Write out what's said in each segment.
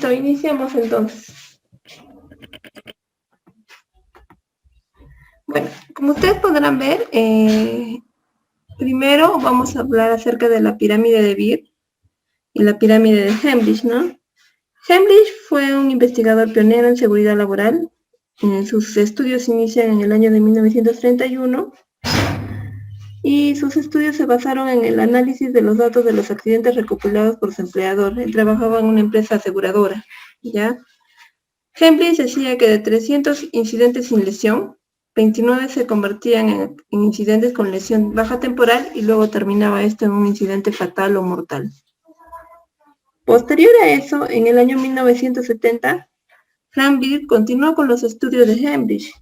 Listo, iniciamos entonces. Bueno, como ustedes podrán ver, primero vamos a hablar acerca de la pirámide de Beer y la pirámide de Hemlich, ¿no? Hemlich fue un investigador pionero en seguridad laboral. Sus estudios se inician en el año de 1931 y sus estudios se basaron en el análisis de los datos de los accidentes recopilados por su empleador. Él trabajaba en una empresa aseguradora, ¿ya? Hemlich decía que de 300 incidentes sin lesión, 29 se convertían en incidentes con lesión baja temporal y luego terminaba esto en un incidente fatal o mortal. Posterior a eso, en el año 1970, Frank Beer continuó con los estudios de Hemlich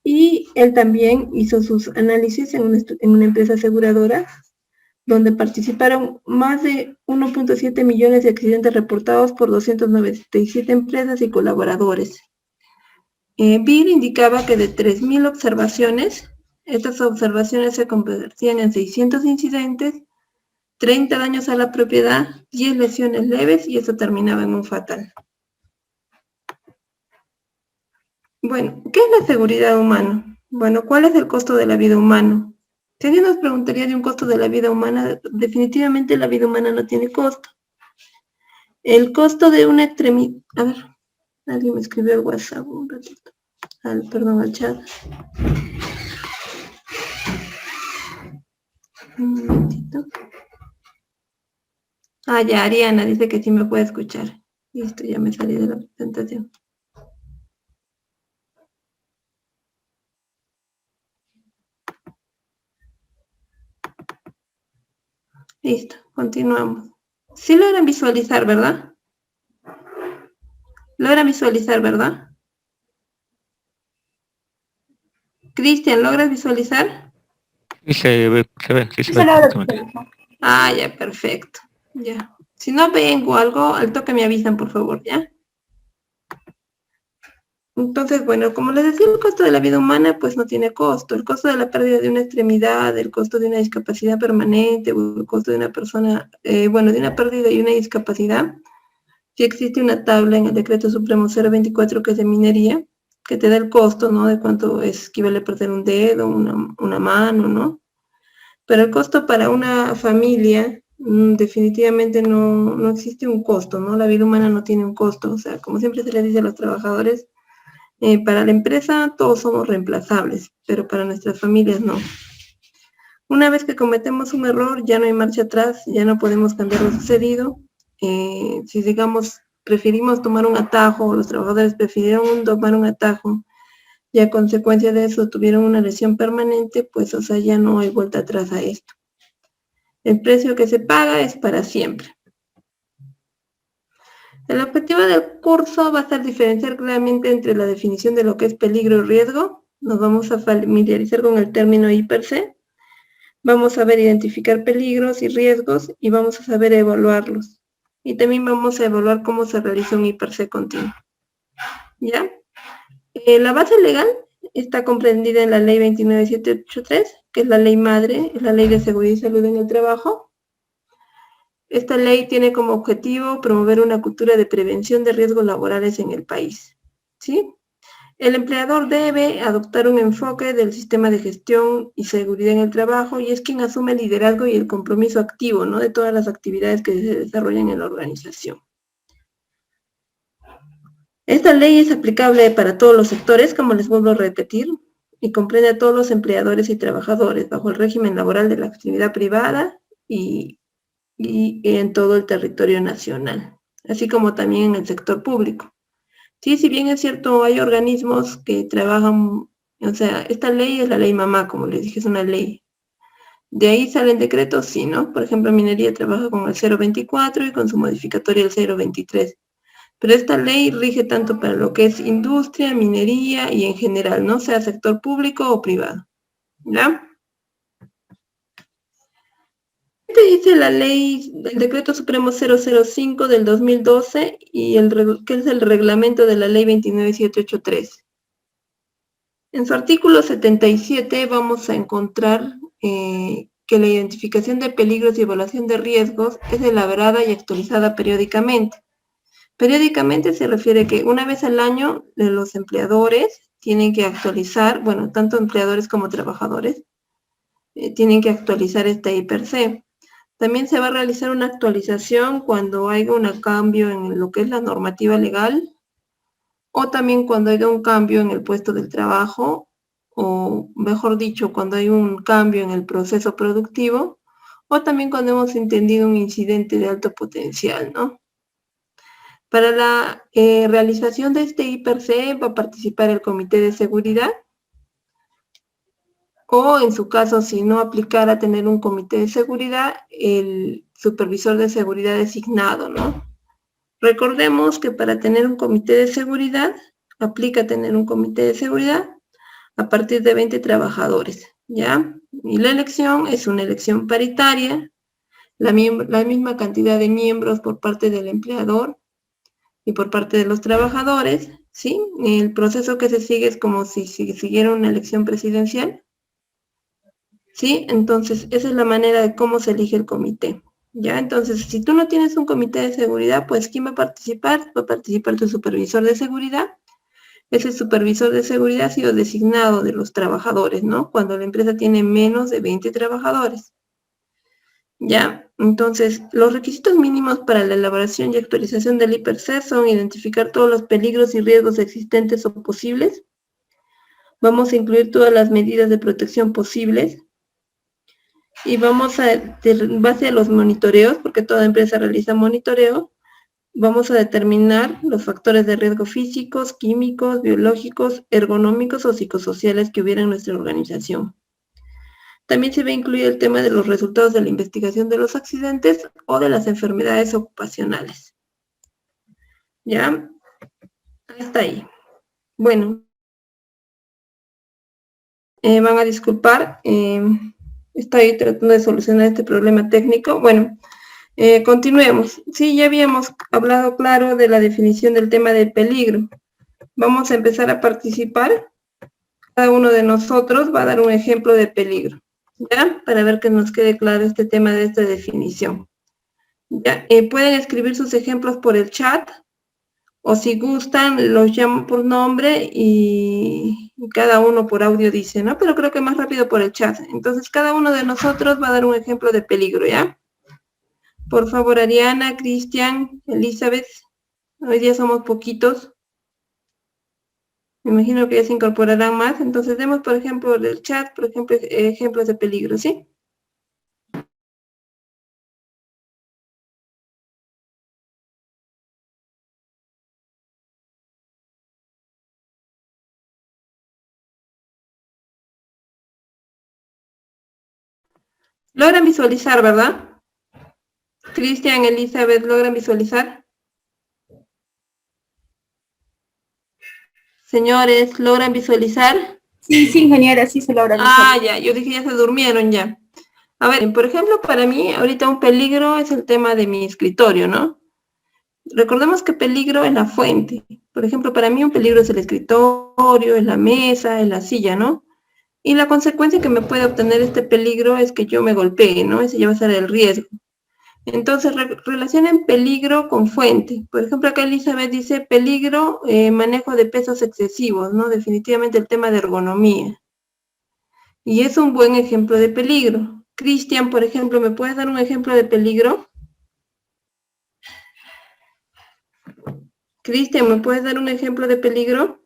y él también hizo sus análisis en una empresa aseguradora donde participaron más de 1.7 millones de accidentes reportados por 297 empresas y colaboradores. Beer indicaba que de 3.000 observaciones, estas observaciones se convertían en 600 incidentes, 30 daños a la propiedad, 10 lesiones leves y eso terminaba en un fatal. Bueno, ¿qué es la seguridad humana? Bueno, ¿cuál es el costo de la vida humana? Si alguien nos preguntaría de un costo de la vida humana, definitivamente la vida humana no tiene costo. El costo de una extremidad... A ver, alguien me escribió al WhatsApp un ratito. Perdón, al chat. Un momentito. Ya, Ariana dice que sí me puede escuchar. Listo, ya me salí de la presentación. Listo, continuamos. Sí logran visualizar, ¿verdad? ¿Logran visualizar, verdad? Cristian, ¿logras visualizar? Sí se ve. Ya, perfecto. Ya. Si no ven o algo, al toque me avisan, por favor, ¿ya? Entonces, bueno, como les decía, el costo de la vida humana, pues no tiene costo. El costo de la pérdida de una extremidad, el costo de una discapacidad permanente, o el costo de una persona, de una pérdida y una discapacidad, sí existe una tabla en el Decreto Supremo 024, que es de minería, que te da el costo, ¿no? De cuánto equivale a perder un dedo, una mano, ¿no? Pero el costo para una familia, definitivamente no existe un costo, ¿no? La vida humana no tiene un costo. O sea, como siempre se les dice a los trabajadores, para la empresa todos somos reemplazables, pero para nuestras familias no. Una vez que cometemos un error, ya no hay marcha atrás, ya no podemos cambiar lo sucedido. Si digamos, preferimos tomar un atajo, los trabajadores prefirieron tomar un atajo, y a consecuencia de eso tuvieron una lesión permanente, pues, o sea, ya no hay vuelta atrás a esto. El precio que se paga es para siempre. El objetivo del curso va a ser diferenciar claramente entre la definición de lo que es peligro y riesgo. Nos vamos a familiarizar con el término I/C. Vamos a ver identificar peligros y riesgos y vamos a saber evaluarlos. Y también vamos a evaluar cómo se realiza un I/C continuo. ¿Ya? La base legal está comprendida en la ley 29783, que es la ley madre, es la ley de seguridad y salud en el trabajo. Esta ley tiene como objetivo promover una cultura de prevención de riesgos laborales en el país, ¿sí? El empleador debe adoptar un enfoque del sistema de gestión y seguridad en el trabajo y es quien asume el liderazgo y el compromiso activo, ¿no? De todas las actividades que se desarrollan en la organización. Esta ley es aplicable para todos los sectores, como les vuelvo a repetir, y comprende a todos los empleadores y trabajadores bajo el régimen laboral de la actividad privada y en todo el territorio nacional, así como también en el sector público. Sí, si bien es cierto, hay organismos que trabajan, o sea, esta ley es la ley mamá, como les dije, es una ley. De ahí salen decretos, sí, ¿no? Por ejemplo, minería trabaja con el 024 y con su modificatoria el 023. Pero esta ley rige tanto para lo que es industria, minería y en general, ¿no? Sea sector público o privado, ¿ya? Dice la ley, el decreto supremo 005 del 2012 y que es el reglamento de la ley 29783. En su artículo 77 vamos a encontrar que la identificación de peligros y evaluación de riesgos es elaborada y actualizada periódicamente. Periódicamente se refiere que una vez al año los empleadores tienen que actualizar, bueno, tanto empleadores como trabajadores, tienen que actualizar esta I-per-C. También se va a realizar una actualización cuando haya un cambio en lo que es la normativa legal, o también cuando haya un cambio en el puesto del trabajo, o mejor dicho, cuando hay un cambio en el proceso productivo, o también cuando hemos entendido un incidente de alto potencial, ¿no? Para la realización de este I-per-C va a participar el Comité de Seguridad, o en su caso, si no aplicara tener un comité de seguridad, el supervisor de seguridad designado, ¿no? Recordemos que para tener un comité de seguridad, aplica tener un comité de seguridad a partir de 20 trabajadores, ¿ya? Y la elección es una elección paritaria, la misma cantidad de miembros por parte del empleador y por parte de los trabajadores, ¿sí? El proceso que se sigue es como si siguiera una elección presidencial, ¿sí? Entonces, esa es la manera de cómo se elige el comité, ¿ya? Entonces, si tú no tienes un comité de seguridad, pues, ¿quién va a participar? Va a participar tu supervisor de seguridad. Ese supervisor de seguridad ha sido designado de los trabajadores, ¿no? Cuando la empresa tiene menos de 20 trabajadores, ¿ya? Entonces, los requisitos mínimos para la elaboración y actualización del I-per-C son identificar todos los peligros y riesgos existentes o posibles. Vamos a incluir todas las medidas de protección posibles. Y vamos a, en base a los monitoreos, porque toda empresa realiza monitoreo, vamos a determinar los factores de riesgo físicos, químicos, biológicos, ergonómicos o psicosociales que hubiera en nuestra organización. También se va a incluir el tema de los resultados de la investigación de los accidentes o de las enfermedades ocupacionales. ¿Ya? Hasta ahí. Bueno, van a disculpar, estoy tratando de solucionar este problema técnico. Bueno, continuemos. Sí, ya habíamos hablado claro de la definición del tema del peligro. Vamos a empezar a participar. Cada uno de nosotros va a dar un ejemplo de peligro, ¿ya? Para ver que nos quede claro este tema de esta definición. ¿Ya? Pueden escribir sus ejemplos por el chat, o si gustan, los llamo por nombre y cada uno por audio dice, ¿no? Pero creo que más rápido por el chat. Entonces, cada uno de nosotros va a dar un ejemplo de peligro, ¿ya? Por favor, Ariana, Cristian, Elizabeth. Hoy día somos poquitos. Me imagino que ya se incorporarán más. Entonces, demos, por ejemplo, del chat, por ejemplo, ejemplos de peligro, ¿sí? Logran visualizar, ¿verdad? Cristian, Elizabeth, ¿logran visualizar? Señores, ¿logran visualizar? Sí, sí, ingeniera, sí se logra visualizar. Ya, yo dije ya se durmieron ya. A ver, por ejemplo, para mí, ahorita un peligro es el tema de mi escritorio, ¿no? Recordemos que peligro es la fuente. Por ejemplo, para mí un peligro es el escritorio, es la mesa, es la silla, ¿no? Y la consecuencia que me puede obtener este peligro es que yo me golpee, ¿no? Ese ya va a ser el riesgo. Entonces, relacionen peligro con fuente. Por ejemplo, acá Elizabeth dice peligro, manejo de pesos excesivos, ¿no? Definitivamente el tema de ergonomía. Y es un buen ejemplo de peligro. Cristian, por ejemplo, ¿me puedes dar un ejemplo de peligro? Cristian, ¿me puedes dar un ejemplo de peligro?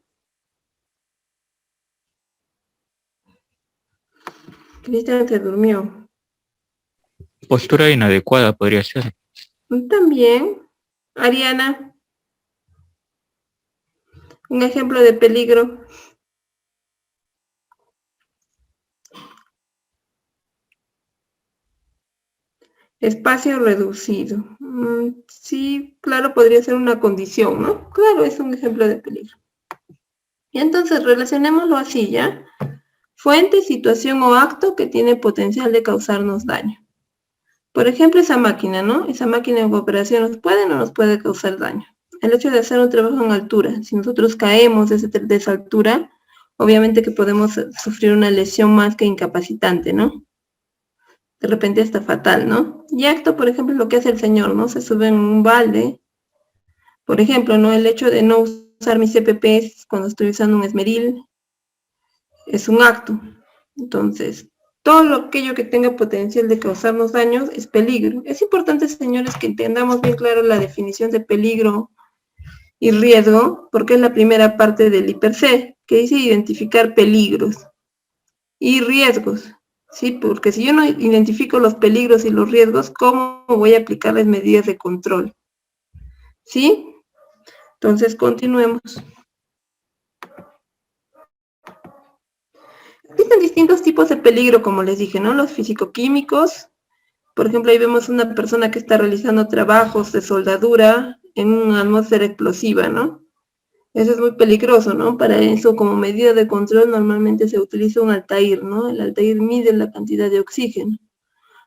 Cristian se durmió. Postura inadecuada podría ser. También. Ariana, un ejemplo de peligro. Espacio reducido. Sí, claro, podría ser una condición, ¿no? Claro, es un ejemplo de peligro. Y entonces relacionémoslo así, ¿ya? Fuente, situación o acto que tiene potencial de causarnos daño. Por ejemplo, esa máquina, ¿no? Esa máquina en operación nos puede o no nos puede causar daño. El hecho de hacer un trabajo en altura, si nosotros caemos de esa altura, obviamente que podemos sufrir una lesión más que incapacitante, ¿no? De repente está fatal, ¿no? Y acto, por ejemplo, lo que hace el señor, ¿no? Se sube en un balde, Por ejemplo, ¿no? El hecho de no usar mis EPPs cuando estoy usando un esmeril es un acto. Entonces, todo aquello que tenga potencial de causarnos daños es peligro. Es importante, señores, que entendamos bien claro la definición de peligro y riesgo, porque es la primera parte del IPC, que dice identificar peligros y riesgos. Sí, porque si yo no identifico los peligros y los riesgos, ¿cómo voy a aplicar las medidas de control? ¿Sí? Entonces, continuemos. Existen distintos tipos de peligro, como les dije, ¿no? Los físico-químicos. Por ejemplo, ahí vemos una persona que está realizando trabajos de soldadura en una atmósfera explosiva, ¿no? Eso es muy peligroso, ¿no? Para eso, como medida de control, normalmente se utiliza un Altair, ¿no? El Altair mide la cantidad de oxígeno.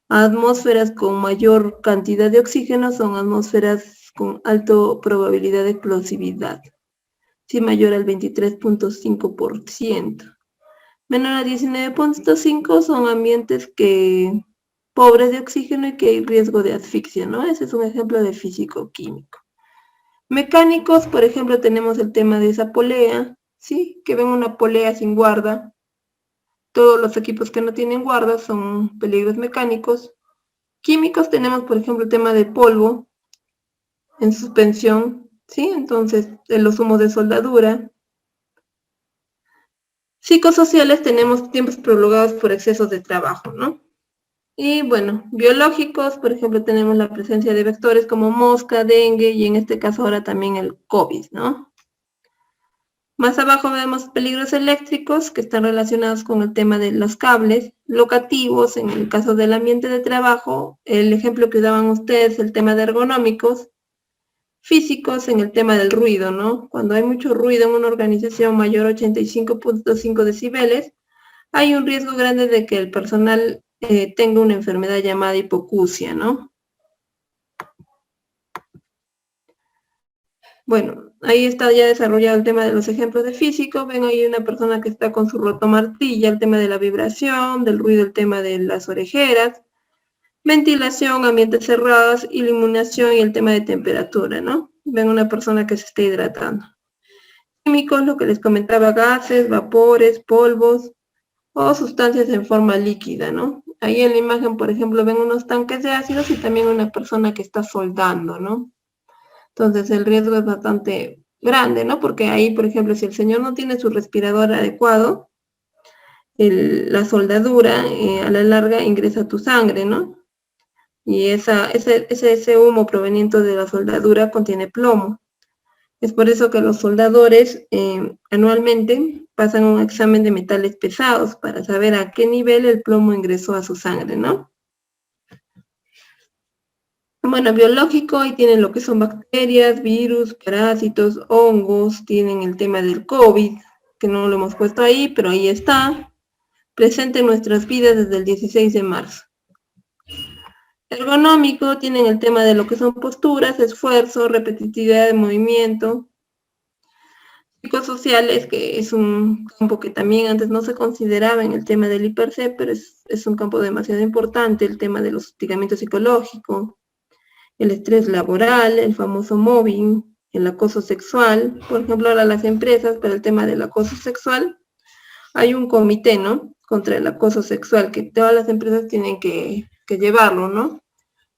Atmósferas con mayor cantidad de oxígeno son atmósferas con alta probabilidad de explosividad, sí, mayor al 23.5%. Menor a 19.5 son ambientes pobres de oxígeno y que hay riesgo de asfixia, ¿no? Ese es un ejemplo de físico-químico. Mecánicos, por ejemplo, tenemos el tema de esa polea, ¿sí? Que ven una polea sin guarda. Todos los equipos que no tienen guarda son peligros mecánicos. Químicos tenemos, por ejemplo, el tema de polvo en suspensión, ¿sí? Entonces, los humos de soldadura. Psicosociales tenemos tiempos prolongados por excesos de trabajo, ¿no? Y bueno, biológicos, por ejemplo, tenemos la presencia de vectores como mosca, dengue y en este caso ahora también el COVID, ¿no? Más abajo vemos peligros eléctricos que están relacionados con el tema de los cables, locativos en el caso del ambiente de trabajo, el ejemplo que daban ustedes, el tema de ergonómicos, físicos en el tema del ruido, ¿no? Cuando hay mucho ruido en una organización mayor a 85.5 decibeles, hay un riesgo grande de que el personal tenga una enfermedad llamada hipoacusia, ¿no? Bueno, ahí está ya desarrollado el tema de los ejemplos de físico. Ven ahí una persona que está con su rotomartilla, el tema de la vibración, del ruido, el tema de las orejeras, ventilación, ambientes cerrados, iluminación y el tema de temperatura, ¿no? Ven una persona que se está hidratando. Químicos, lo que les comentaba, gases, vapores, polvos o sustancias en forma líquida, ¿no? Ahí en la imagen, por ejemplo, ven unos tanques de ácidos y también una persona que está soldando, ¿no? Entonces el riesgo es bastante grande, ¿no? Porque ahí, por ejemplo, si el señor no tiene su respirador adecuado, la soldadura a la larga ingresa a tu sangre, ¿no? Y ese humo proveniente de la soldadura contiene plomo. Es por eso que los soldadores anualmente pasan un examen de metales pesados para saber a qué nivel el plomo ingresó a su sangre, ¿no? Bueno, biológico, ahí tienen lo que son bacterias, virus, parásitos, hongos, tienen el tema del COVID, que no lo hemos puesto ahí, pero ahí está, presente en nuestras vidas desde el 16 de marzo. Ergonómico, tienen el tema de lo que son posturas, esfuerzo, repetitividad de movimiento. Psicosociales, que es un campo que también antes no se consideraba en el tema del IPRC, pero es un campo demasiado importante, el tema de los hostigamientos psicológicos, el estrés laboral, el famoso mobbing, el acoso sexual. Por ejemplo, ahora las empresas, para el tema del acoso sexual, hay un comité, ¿no? Contra el acoso sexual, que todas las empresas tienen que llevarlo, ¿no?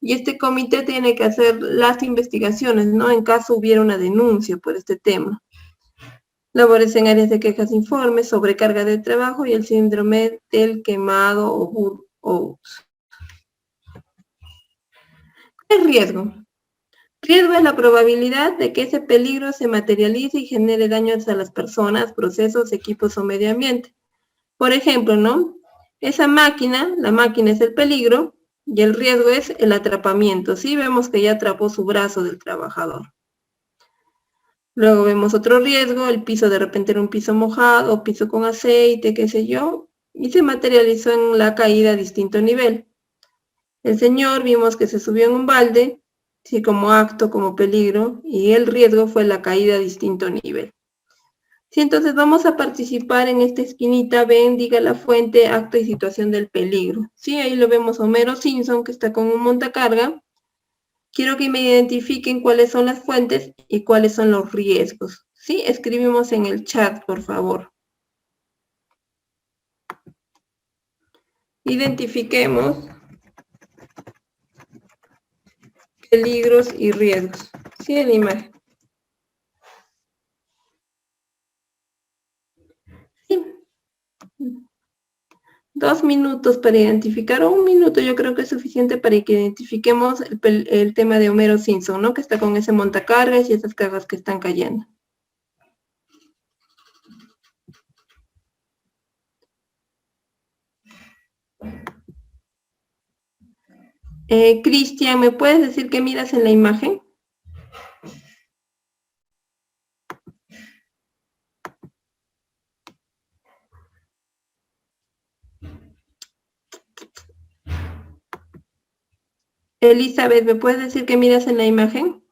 Y este comité tiene que hacer las investigaciones, ¿no? En caso hubiera una denuncia por este tema. Labores en áreas de quejas, informes, sobrecarga de trabajo y el síndrome del quemado o el riesgo. Riesgo es la probabilidad de que ese peligro se materialice y genere daños a las personas, procesos, equipos o medio ambiente. Por ejemplo, ¿no? Esa máquina, la máquina es el peligro y el riesgo es el atrapamiento. Sí, vemos que ya atrapó su brazo del trabajador. Luego vemos otro riesgo, el piso de repente era un piso mojado, piso con aceite, qué sé yo, y se materializó en la caída a distinto nivel. El señor vimos que se subió en un balde, sí, como acto, como peligro, y el riesgo fue la caída a distinto nivel. Sí, entonces vamos a participar en esta esquinita, ven, diga la fuente, acto y situación del peligro. Sí, ahí lo vemos Homero Simpson, que está con un montacarga, quiero que me identifiquen cuáles son las fuentes y cuáles son los riesgos. ¿Sí? Escribimos en el chat, por favor. Identifiquemos peligros y riesgos. Sí, en la imagen. Sí. 2 minutos para identificar, o 1 minuto yo creo que es suficiente para que identifiquemos el tema de Homero Simpson, ¿no? Que está con ese montacargas y esas cargas que están cayendo. Cristian, ¿me puedes decir qué miras en la imagen? Elizabeth, ¿me puedes decir qué miras en la imagen?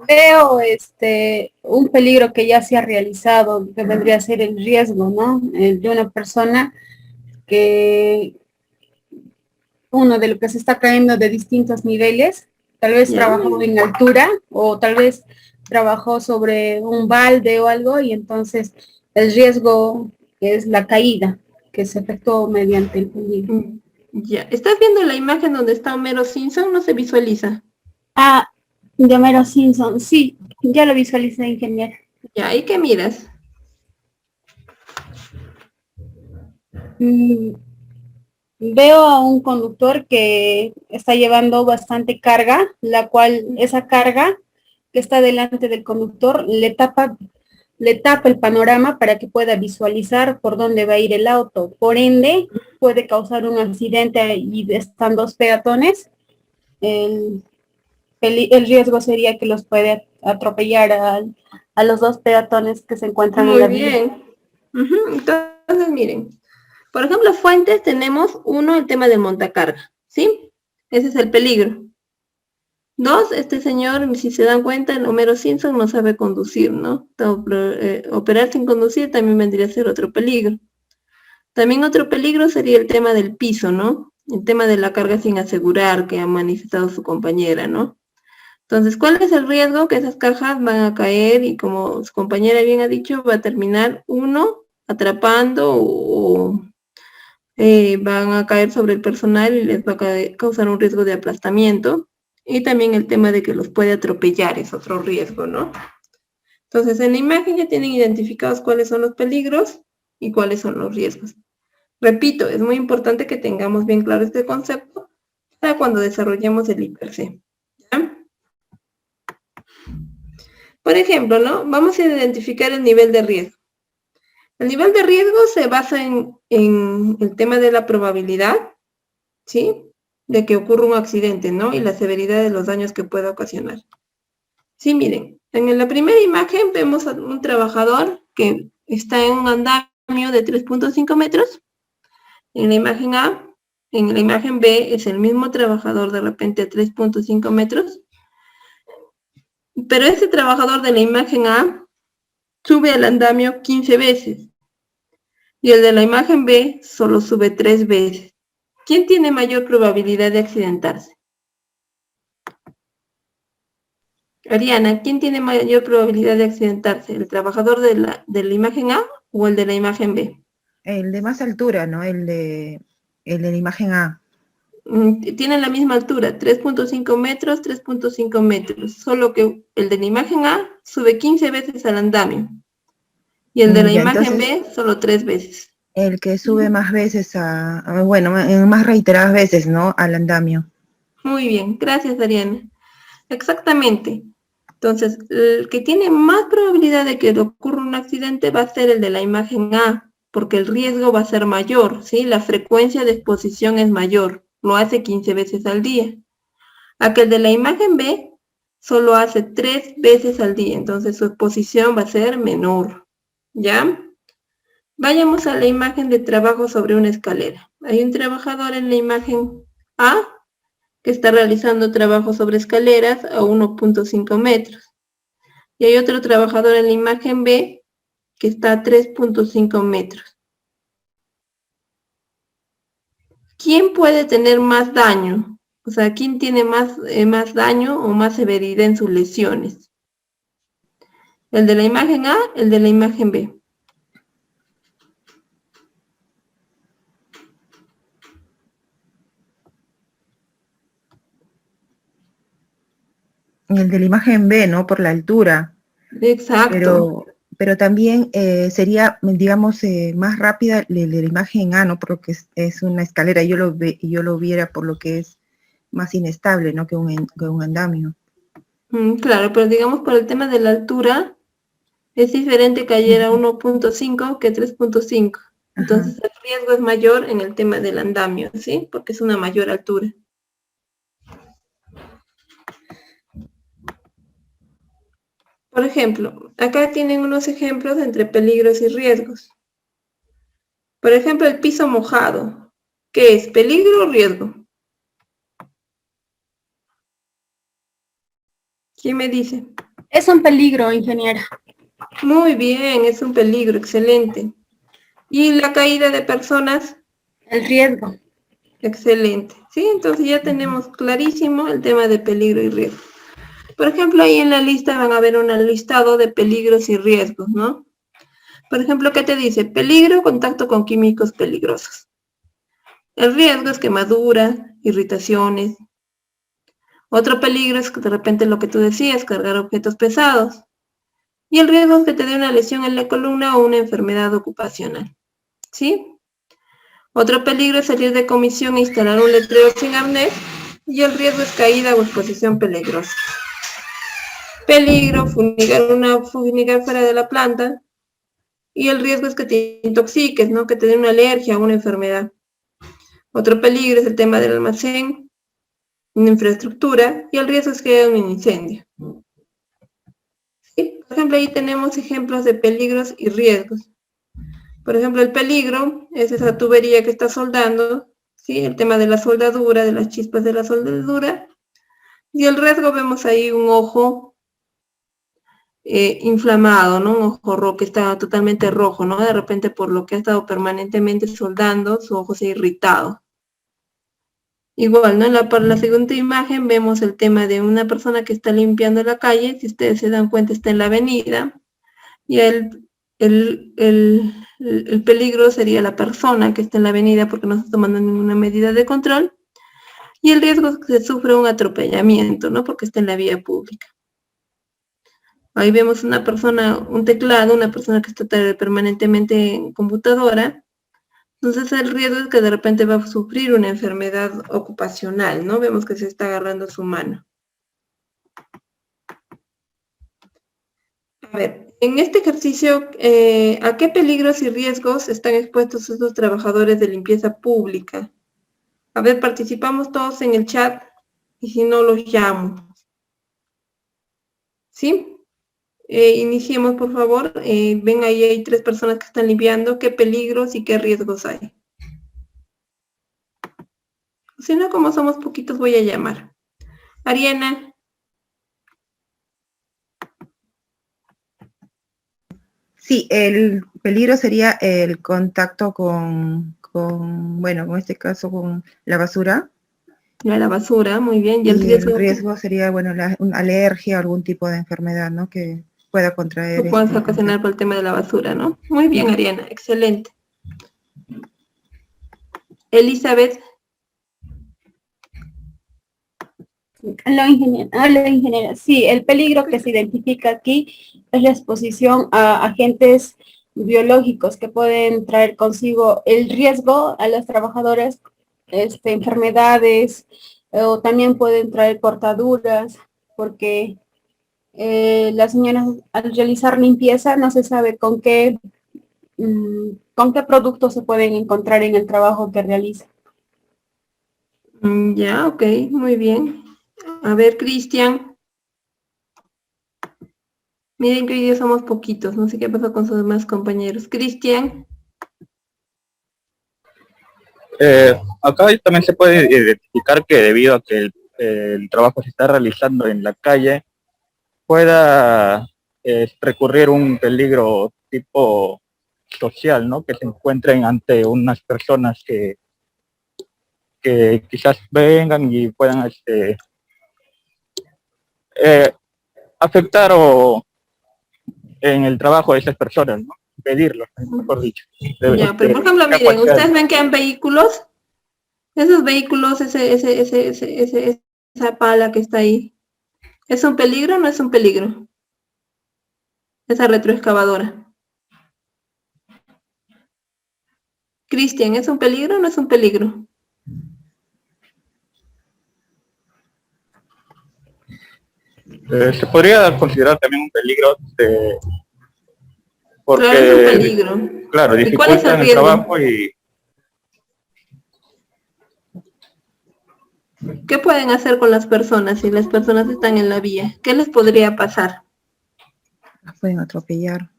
Veo un peligro que ya se ha realizado, que vendría a ser el riesgo, ¿no? De una persona que uno de lo que se está cayendo de distintos niveles, tal vez trabajó en altura o tal vez trabajó sobre un balde o algo y entonces el riesgo es la caída que se efectuó mediante el peligro. Ya, ¿estás viendo la imagen donde está Homero Simpson? No se visualiza. Ah, de Homero Simpson, sí, ya lo visualicé, ingeniero. Ya, ¿y qué miras? Veo a un conductor que está llevando bastante carga, la cual esa carga que está delante del conductor le tapa el panorama para que pueda visualizar por dónde va a ir el auto. Por ende, puede causar un accidente y están dos peatones. El riesgo sería que los puede atropellar a los dos peatones que se encuentran en la vía. Muy bien. Entonces, miren. Por ejemplo, fuentes tenemos, uno, el tema del montacarga, ¿sí? Ese es el peligro. 2, este señor, si se dan cuenta, el Homero Simpson no sabe conducir, ¿no? Operar sin conducir también vendría a ser otro peligro. También otro peligro sería el tema del piso, ¿no? El tema de la carga sin asegurar que ha manifestado su compañera, ¿no? Entonces, ¿cuál es el riesgo? Que esas cajas van a caer y, como su compañera bien ha dicho, va a terminar uno atrapando o van a caer sobre el personal y les va a causar un riesgo de aplastamiento. Y también el tema de que los puede atropellar es otro riesgo, ¿no? Entonces, en la imagen ya tienen identificados cuáles son los peligros y cuáles son los riesgos. Repito, es muy importante que tengamos bien claro este concepto para cuando desarrollemos el IPRC. ¿Ya? Por ejemplo, ¿no? Vamos a identificar el nivel de riesgo. El nivel de riesgo se basa en el tema de la probabilidad, ¿sí? De que ocurra un accidente, ¿no? Y la severidad de los daños que pueda ocasionar. Sí, miren, en la primera imagen vemos a un trabajador que está en un andamio de 3.5 metros. En la imagen A, en la imagen B es el mismo trabajador de repente a 3.5 metros. Pero ese trabajador de la imagen A sube al andamio 15 veces. Y el de la imagen B solo sube 3 veces. ¿Quién tiene mayor probabilidad de accidentarse? Ariana, ¿quién tiene mayor probabilidad de accidentarse? ¿El trabajador de la imagen A o el de la imagen B? El de más altura, ¿no? El de la imagen A. Tienen la misma altura, 3.5 metros, 3.5 metros, solo que el de la imagen A sube 15 veces al andamio y el de la imagen B solo 3 veces. El que sube más veces bueno, más reiteradas veces, ¿no? Al andamio. Muy bien, gracias, Ariana. Exactamente. Entonces, el que tiene más probabilidad de que ocurra un accidente va a ser el de la imagen A, porque el riesgo va a ser mayor, ¿sí? La frecuencia de exposición es mayor, lo hace 15 veces al día. Aquel de la imagen B solo hace 3 veces al día, entonces su exposición va a ser menor, ¿ya? Vayamos a la imagen de trabajo sobre una escalera. Hay un trabajador en la imagen A que está realizando trabajo sobre escaleras a 1.5 metros. Y hay otro trabajador en la imagen B que está a 3.5 metros. ¿quién puede tener más daño? O sea, ¿quién tiene más daño o más severidad en sus lesiones? ¿El de la imagen A, el de la imagen B? El de la imagen B, ¿no? Por la altura. Exacto. Pero también sería, digamos, más rápida la imagen A, ¿no? Porque es una escalera, yo lo viera por lo que es más inestable, ¿no? Que un andamio. Claro, pero digamos por el tema de la altura, es diferente cayera 1.5 que 3.5. Ajá. Entonces el riesgo es mayor en el tema del andamio, ¿sí? Porque es una mayor altura. Por ejemplo, acá tienen unos ejemplos entre peligros y riesgos. Por ejemplo, el piso mojado. ¿Qué es? ¿Peligro o riesgo? ¿Quién me dice? Es un peligro, ingeniera. Muy bien, es un peligro, excelente. ¿Y la caída de personas? El riesgo. Excelente. Sí, entonces ya tenemos clarísimo el tema de peligro y riesgo. Por ejemplo, ahí en la lista van a ver un listado de peligros y riesgos, ¿no? Por ejemplo, ¿qué te dice? Peligro, contacto con químicos peligrosos. El riesgo es quemadura, irritaciones. Otro peligro es que de repente lo que tú decías, cargar objetos pesados. Y el riesgo es que te dé una lesión en la columna o una enfermedad ocupacional. ¿Sí? Otro peligro es salir de comisión e instalar un letrero sin arnés. Y el riesgo es caída o exposición peligrosa. Peligro, fumigar fuera de la planta. Y el riesgo es que te intoxiques, ¿no? Que te dé una alergia o una enfermedad. Otro peligro es el tema del almacén, una infraestructura, y el riesgo es que haya un incendio. ¿Sí? Por ejemplo, ahí tenemos ejemplos de peligros y riesgos. Por ejemplo, el peligro es esa tubería que está soldando, ¿sí? El tema de la soldadura, de las chispas de la soldadura. Y el riesgo vemos ahí un ojo inflamado, ¿no? Un ojo rojo que está totalmente rojo, ¿no? De repente por lo que ha estado permanentemente soldando, su ojo se ha irritado. Igual, ¿no? Por la segunda imagen vemos el tema de una persona que está limpiando la calle, si ustedes se dan cuenta está en la avenida, y el peligro sería la persona que está en la avenida porque no está tomando ninguna medida de control, y el riesgo es que se sufra un atropellamiento, ¿no? Porque está en la vía pública. Ahí vemos una persona, un teclado, una persona que está permanentemente en computadora. Entonces el riesgo es que de repente va a sufrir una enfermedad ocupacional, ¿no? Vemos que se está agarrando su mano. A ver, en este ejercicio, ¿a qué peligros y riesgos están expuestos estos trabajadores de limpieza pública? A ver, participamos todos en el chat y si no los llamo. ¿Sí? Iniciemos, por favor. Ven, ahí hay 3 personas que están limpiando. ¿Qué peligros y qué riesgos hay? Si no, como somos poquitos, voy a llamar. Ariana. Sí, el peligro sería el contacto bueno, en este caso con la basura. La basura, muy bien. ¿Y el Y el riesgo que riesgo sería, bueno, una alergia o algún tipo de enfermedad, ¿no? Que pueda contraer tú puedas ocasionar por el tema de la basura, ¿no? Muy bien, Ariana. Excelente. Elizabeth. Hola, ingeniera. Sí, el peligro que se identifica aquí es la exposición a agentes biológicos que pueden traer consigo el riesgo a los trabajadores, enfermedades, o también pueden traer cortaduras, porque las señoras al realizar limpieza no se sabe con qué productos se pueden encontrar en el trabajo que realizan. Ya, ok, muy bien. A ver, Cristian. Miren que hoy día somos poquitos, no sé qué pasó con sus demás compañeros. Cristian. Acá también se puede identificar que debido a que el trabajo se está realizando en la calle, pueda recurrir un peligro tipo social, ¿no? Que se encuentren ante unas personas que que quizás vengan y puedan afectar o en el trabajo de esas personas, ¿no? Pedirlo, mejor dicho. Ya, pero por ejemplo, miren, ustedes ven que hay vehículos, esos vehículos, esa pala que está ahí, ¿es un peligro o no es un peligro? Esa retroexcavadora. Cristian, ¿es un peligro o no es un peligro? Se podría considerar también un peligro porque, Claro, es un peligro. claro, ¿Y cuál es el dificultan el riesgo? trabajo y ¿Qué pueden hacer con las personas si las personas están en la vía? ¿Qué les podría pasar? Las pueden atropellar.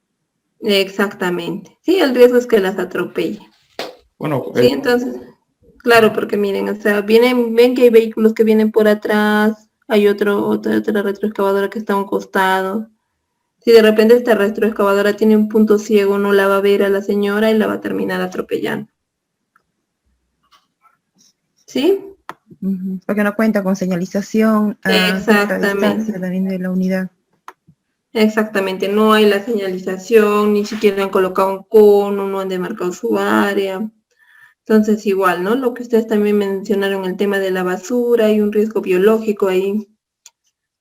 Exactamente. Sí, el riesgo es que las atropelle. bueno, Sí, entonces, claro, porque miren, o sea, ven que hay vehículos que vienen por atrás, hay otra retroexcavadora que está a un costado. Si de repente esta retroexcavadora tiene un punto ciego, no la va a ver a la señora y la va a terminar atropellando. ¿Sí? Porque no cuenta con señalización a cierta distancia Exactamente. también de la unidad. Exactamente, no hay la señalización, ni siquiera han colocado un cono, no han demarcado su área. Entonces igual, ¿no? Lo que ustedes también mencionaron, el tema de la basura, hay un riesgo biológico ahí.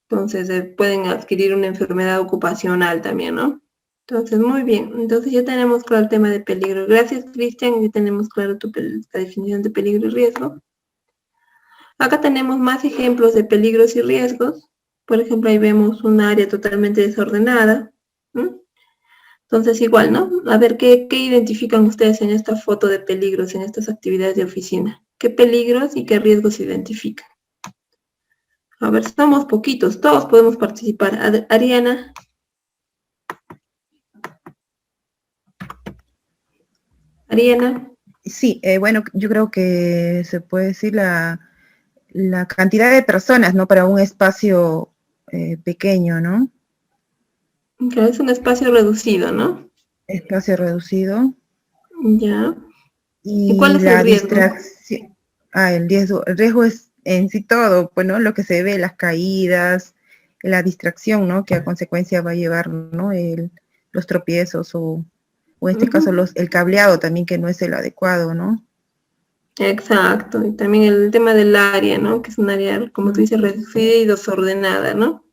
Entonces pueden adquirir una enfermedad ocupacional también, ¿no? Entonces, muy bien. Entonces ya tenemos claro el tema de peligro. Gracias, Cristian, ya tenemos claro la definición de peligro y riesgo. Acá tenemos más ejemplos de peligros y riesgos. Por ejemplo, ahí vemos un área totalmente desordenada. Entonces, igual, ¿no? A ver, ¿qué identifican ustedes en esta foto de peligros, en estas actividades de oficina? ¿Qué peligros y qué riesgos se identifican? A ver, somos poquitos, todos podemos participar. Ariana. Ariana. Sí, bueno, yo creo que se puede decir la cantidad de personas, ¿no? Para un espacio pequeño, ¿no? Claro, es un espacio reducido, ¿no? Espacio reducido. Ya. ¿Y cuál Y es el la riesgo? distracción, el riesgo es en sí todo, pues, ¿no? Lo que se ve, las caídas, la distracción, ¿no? Que a consecuencia va a llevar, ¿no? Los tropiezos o en este caso el cableado también que no es el adecuado, ¿no? Exacto. Y también el tema del área, ¿no? Que es un área, como tú dices, reducida y desordenada, ¿no?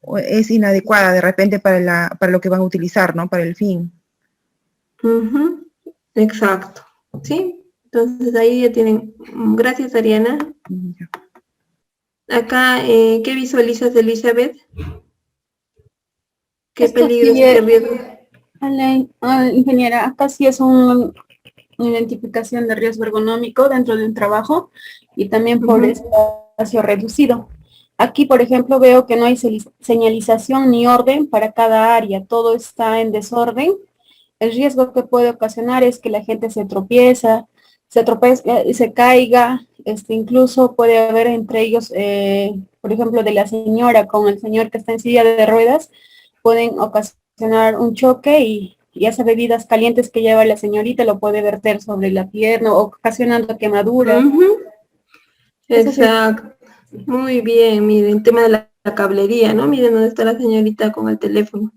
O es inadecuada de repente para lo que van a utilizar, ¿no? Para el fin. Exacto. ¿Sí? Entonces ahí ya tienen. Gracias, Ariana. Acá, ¿qué visualizas, Elizabeth? ¿Qué Esto peligros sí y qué riesgos? ingeniera, acá sí es una identificación de riesgo ergonómico dentro de un trabajo y también por espacio reducido. Aquí, por ejemplo, veo que no hay señalización ni orden para cada área, todo está en desorden. El riesgo que puede ocasionar es que la gente se tropeza, se caiga, incluso puede haber entre ellos, por ejemplo, de la señora con el señor que está en silla de ruedas, pueden ocasionar un choque y esas bebidas calientes que lleva la señorita lo puede verter sobre la pierna, ocasionando quemaduras. Exacto. Muy bien, miren, tema de la cablería, ¿no? Miren dónde está la señorita con el teléfono.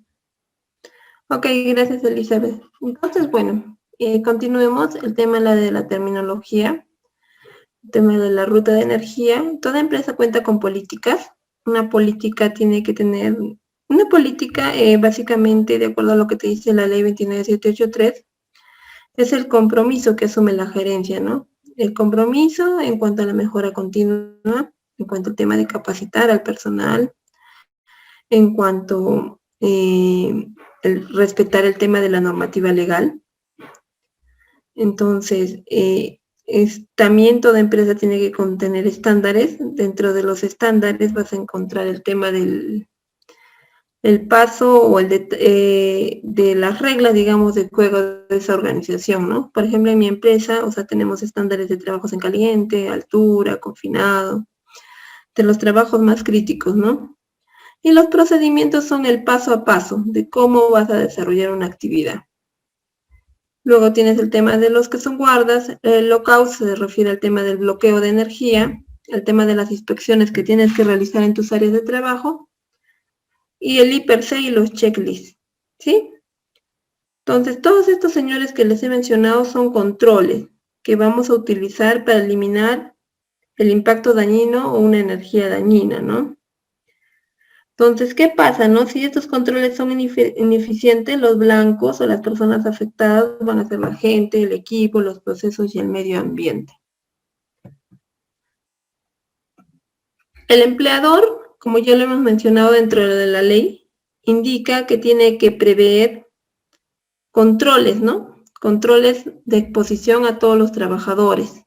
Ok, gracias, Elizabeth. Entonces, bueno, continuemos el tema de la terminología, el tema de la ruta de energía. Toda empresa cuenta con políticas. Una política tiene que tener, una política básicamente, de acuerdo a lo que te dice la ley 29783, es el compromiso que asume la gerencia, ¿no? El compromiso en cuanto a la mejora continua, en cuanto al tema de capacitar al personal, en cuanto el respetar el tema de la normativa legal. Entonces, también toda empresa tiene que contener estándares. Dentro de los estándares vas a encontrar el tema del paso o el de las reglas, digamos, de juego de esa organización, ¿no? Por ejemplo, en mi empresa, o sea, tenemos estándares de trabajos en caliente, altura, confinado, de los trabajos más críticos, ¿no? Y los procedimientos son el paso a paso de cómo vas a desarrollar una actividad. Luego tienes el tema de los que son guardas. El lockout se refiere al tema del bloqueo de energía, el tema de las inspecciones que tienes que realizar en tus áreas de trabajo, y el I/Per-Se y los checklists, ¿sí? Entonces, todos estos señores que les he mencionado son controles que vamos a utilizar para eliminar el impacto dañino o una energía dañina, ¿no? Entonces, ¿qué pasa, no? Si estos controles son ineficientes, los blancos o las personas afectadas van a ser la gente, el equipo, los procesos y el medio ambiente. El empleador, como ya lo hemos mencionado dentro de la ley, indica que tiene que prever controles, ¿no? Controles de exposición a todos los trabajadores.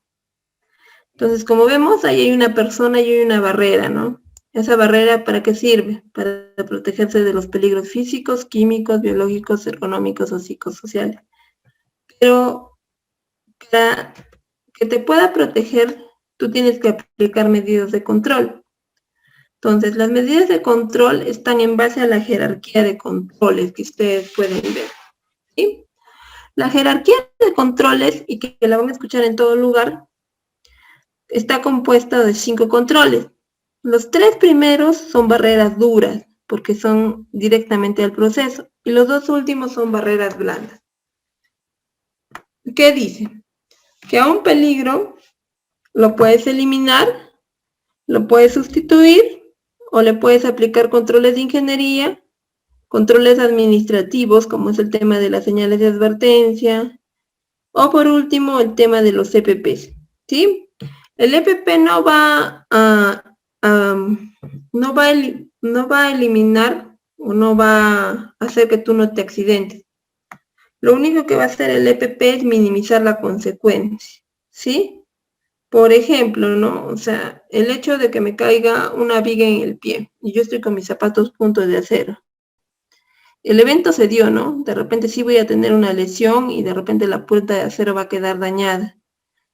Entonces, como vemos, ahí hay una persona y hay una barrera, ¿no? ¿Esa barrera para qué sirve? Para protegerse de los peligros físicos, químicos, biológicos, ergonómicos o psicosociales. Pero para que te pueda proteger, tú tienes que aplicar medidas de control. Entonces, las medidas de control están en base a la jerarquía de controles que ustedes pueden ver, ¿sí? La jerarquía de controles, y que la van a escuchar en todo lugar, está compuesta de 5 controles. Los 3 primeros son barreras duras, porque son directamente al proceso, y los 2 últimos son barreras blandas. ¿Qué dice? Que a un peligro lo puedes eliminar, lo puedes sustituir, o le puedes aplicar controles de ingeniería, controles administrativos, como es el tema de las señales de advertencia, o por último, el tema de los EPPs, ¿sí? El EPP no va a eliminar o no va a hacer que tú no te accidentes. Lo único que va a hacer el EPP es minimizar la consecuencia, ¿sí? Por ejemplo, ¿no? O sea, el hecho de que me caiga una viga en el pie y yo estoy con mis zapatos puntos de acero. El evento se dio, ¿no? De repente sí voy a tener una lesión y de repente la punta de acero va a quedar dañada.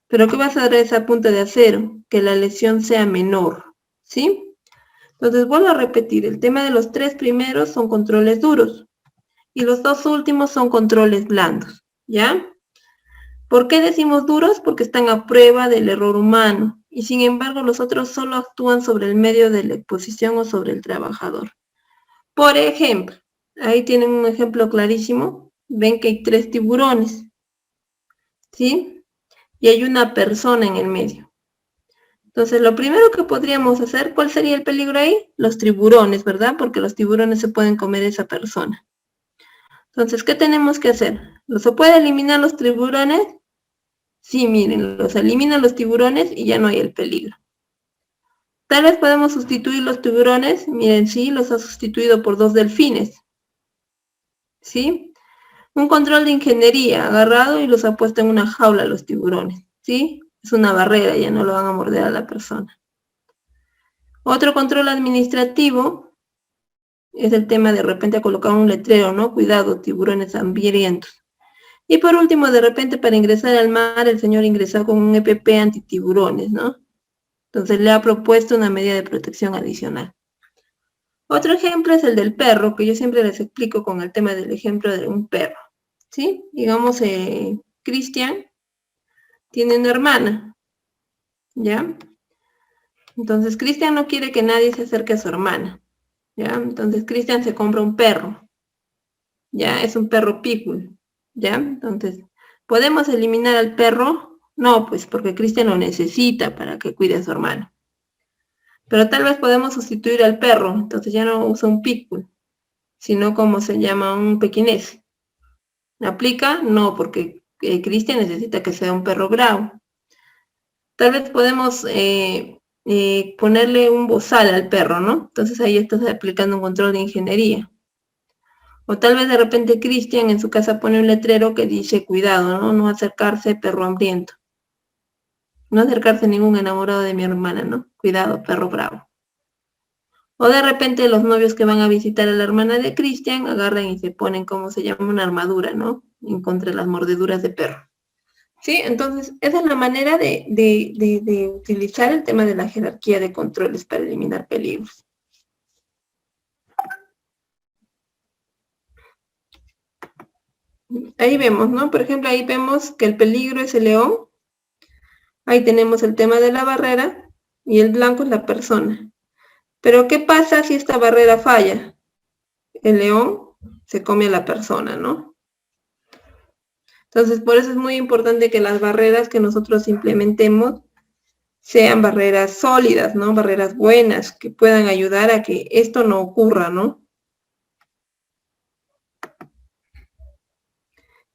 Pero ¿qué va a hacer esa punta de acero? Que la lesión sea menor, ¿sí? Entonces vuelvo a repetir, el tema de los 3 primeros son controles duros y los 2 últimos son controles blandos, ¿ya? ¿Por qué decimos duros? Porque están a prueba del error humano y sin embargo los otros solo actúan sobre el medio de la exposición o sobre el trabajador. Por ejemplo, ahí tienen un ejemplo clarísimo, ven que hay 3 tiburones, ¿sí? Y hay una persona en el medio. Entonces, lo primero que podríamos hacer, ¿cuál sería el peligro ahí? Los tiburones, ¿verdad? Porque los tiburones se pueden comer a esa persona. Entonces, ¿qué tenemos que hacer? ¿Se puede eliminar los tiburones? Sí, miren, los eliminan los tiburones y ya no hay el peligro. Tal vez podemos sustituir los tiburones, miren, sí, los ha sustituido por 2 delfines. ¿Sí? Un control de ingeniería, agarrado y los ha puesto en una jaula a los tiburones, ¿sí? Es una barrera, ya no lo van a morder a la persona. Otro control administrativo es el tema de repente colocar un letrero, ¿no? Cuidado, tiburones hambrientos. Y por último, de repente para ingresar al mar, el señor ingresó con un EPP antitiburones, ¿no? Entonces le ha propuesto una medida de protección adicional. Otro ejemplo es el del perro, que yo siempre les explico con el tema del ejemplo de un perro, ¿sí? Digamos, Cristian tiene una hermana, ¿ya? Entonces Cristian no quiere que nadie se acerque a su hermana, ¿ya? Entonces Cristian se compra un perro, ¿ya? Es un perro pitbull, ¿ya? Entonces, ¿podemos eliminar al perro? No, pues porque Cristian lo necesita para que cuide a su hermano. Pero tal vez podemos sustituir al perro, entonces ya no usa un pitbull, sino como se llama un pequinés. ¿Aplica? No, porque Cristian necesita que sea un perro bravo. Tal vez podemos ponerle un bozal al perro, ¿no? Entonces ahí estás aplicando un control de ingeniería. O tal vez de repente Cristian en su casa pone un letrero que dice, cuidado, ¿no? No acercarse, perro hambriento. No acercarse ningún enamorado de mi hermana, ¿no? Cuidado, perro bravo. O de repente los novios que van a visitar a la hermana de Cristian agarran y se ponen, como se llama, una armadura, ¿no? En contra de las mordeduras de perro. ¿Sí? Entonces, esa es la manera de utilizar el tema de la jerarquía de controles para eliminar peligros. Ahí vemos, ¿no? Por ejemplo, ahí vemos que el peligro es el león. Ahí tenemos el tema de la barrera y el blanco es la persona. Pero ¿qué pasa si esta barrera falla? El león se come a la persona, ¿no? Entonces, por eso es muy importante que las barreras que nosotros implementemos sean barreras sólidas, ¿no? Barreras buenas, que puedan ayudar a que esto no ocurra, ¿no?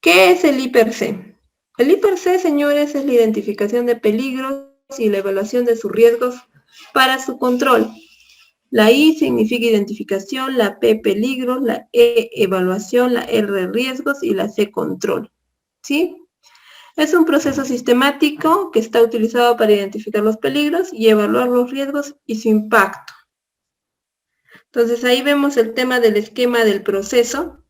¿Qué es el I+C? El I+C, señores, es la identificación de peligros y la evaluación de sus riesgos para su control. La I significa identificación, la P peligros, la E evaluación, la R riesgos y la C control. ¿Sí? Es un proceso sistemático que está utilizado para identificar los peligros y evaluar los riesgos y su impacto. Entonces ahí vemos el tema del esquema del proceso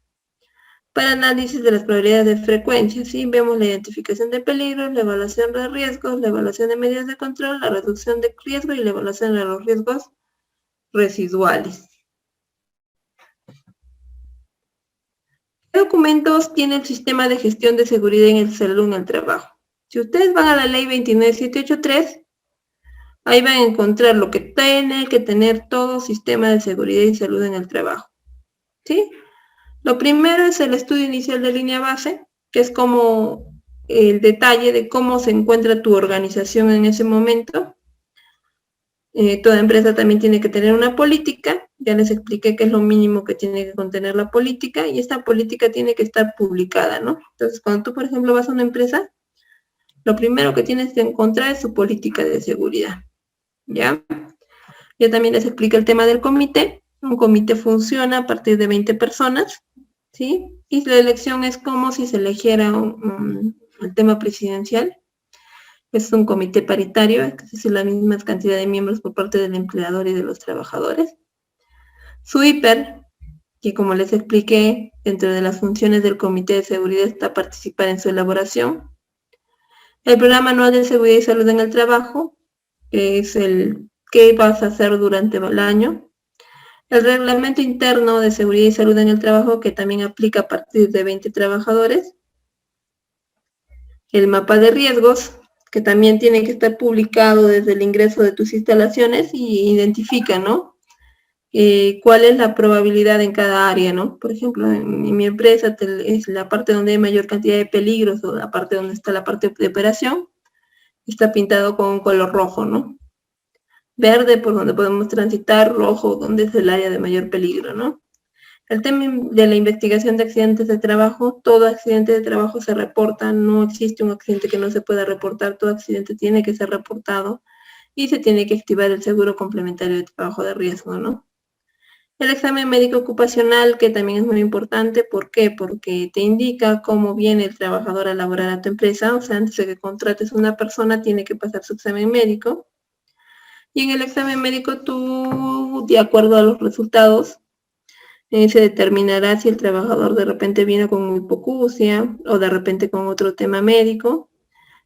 para análisis de las probabilidades de frecuencia. ¿Sí? Vemos la identificación de peligros, la evaluación de riesgos, la evaluación de medidas de control, la reducción de riesgo y la evaluación de los riesgos residuales. ¿Qué documentos tiene el sistema de gestión de seguridad en el salud en el trabajo? Si ustedes van a la ley 29783, ahí van a encontrar lo que tiene que tener todo sistema de seguridad y salud en el trabajo. ¿Sí? Lo primero es el estudio inicial de línea base, que es como el detalle de cómo se encuentra tu organización en ese momento. Toda empresa también tiene que tener una política, ya les expliqué qué es lo mínimo que tiene que contener la política, y esta política tiene que estar publicada, ¿no? Entonces, cuando tú, por ejemplo, vas a una empresa, lo primero que tienes que encontrar es su política de seguridad, ¿ya? Ya también les expliqué el tema del comité. Un comité funciona a partir de 20 personas, ¿sí? Y la elección es como si se eligiera el tema presidencial. Es un comité paritario, es decir, la misma cantidad de miembros por parte del empleador y de los trabajadores. Su hiper, que como les expliqué, dentro de las funciones del comité de seguridad está participar en su elaboración. El programa anual de seguridad y salud en el trabajo, que es el que vas a hacer durante el año. El reglamento interno de seguridad y salud en el trabajo, que también aplica a partir de 20 trabajadores. El mapa de riesgos, que también tiene que estar publicado desde el ingreso de tus instalaciones y identifica, ¿no? Cuál es la probabilidad en cada área, ¿no? Por ejemplo, en mi empresa es la parte donde hay mayor cantidad de peligros, o la parte donde está la parte de operación, está pintado con un color rojo, ¿no? Verde por donde podemos transitar, rojo donde es el área de mayor peligro, ¿no? El tema de la investigación de accidentes de trabajo, todo accidente de trabajo se reporta, no existe un accidente que no se pueda reportar, todo accidente tiene que ser reportado y se tiene que activar el seguro complementario de trabajo de riesgo, ¿no? El examen médico ocupacional, que también es muy importante, ¿por qué? Porque te indica cómo viene el trabajador a laborar a tu empresa, o sea, antes de que contrates a una persona tiene que pasar su examen médico. Y en el examen médico tú, de acuerdo a los resultados, se determinará si el trabajador de repente viene con hipoacusia o de repente con otro tema médico.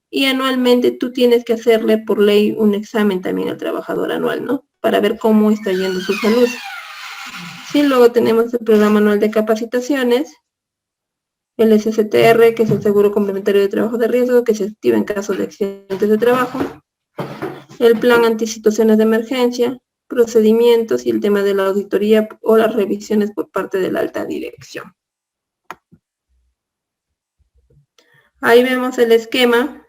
Y anualmente tú tienes que hacerle por ley un examen también al trabajador anual, ¿no? Para ver cómo está yendo su salud. Sí, luego tenemos el programa anual de capacitaciones, el SSTR, que es el Seguro Complementario de Trabajo de Riesgo, que se activa en caso de accidentes de trabajo, el plan antisituaciones de emergencia, procedimientos y el tema de la auditoría o las revisiones por parte de la alta dirección. Ahí vemos el esquema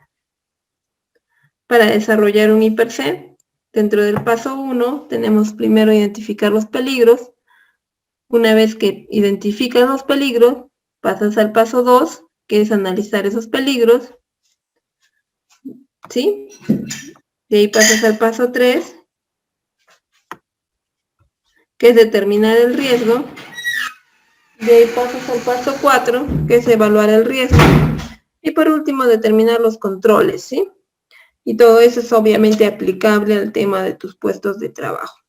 para desarrollar un I+C. Dentro del paso 1 tenemos primero identificar los peligros. Una vez que identificas los peligros, pasas al paso 2, que es analizar esos peligros. ¿Sí? De ahí pasas al paso 3, que es determinar el riesgo. De ahí pasas al paso 4, que es evaluar el riesgo. Y por último, determinar los controles, ¿sí? Y todo eso es obviamente aplicable al tema de tus puestos de trabajo.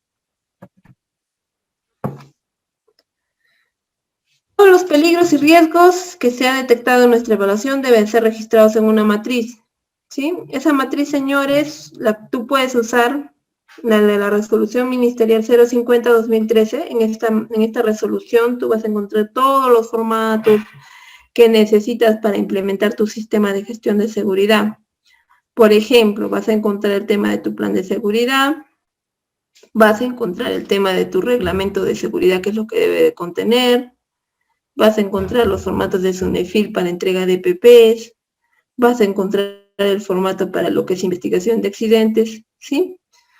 Todos los peligros y riesgos que se ha detectado en nuestra evaluación deben ser registrados en una matriz, ¿sí? Esa matriz, señores, tú puedes usar la de la resolución ministerial 050-2013. En esta resolución tú vas a encontrar todos los formatos que necesitas para implementar tu sistema de gestión de seguridad. Por ejemplo, vas a encontrar el tema de tu plan de seguridad, vas a encontrar el tema de tu reglamento de seguridad, que es lo que debe de contener, vas a encontrar los formatos de SUNEFIL para entrega de EPPs, vas a encontrar el formato para lo que es investigación de accidentes, ¿sí?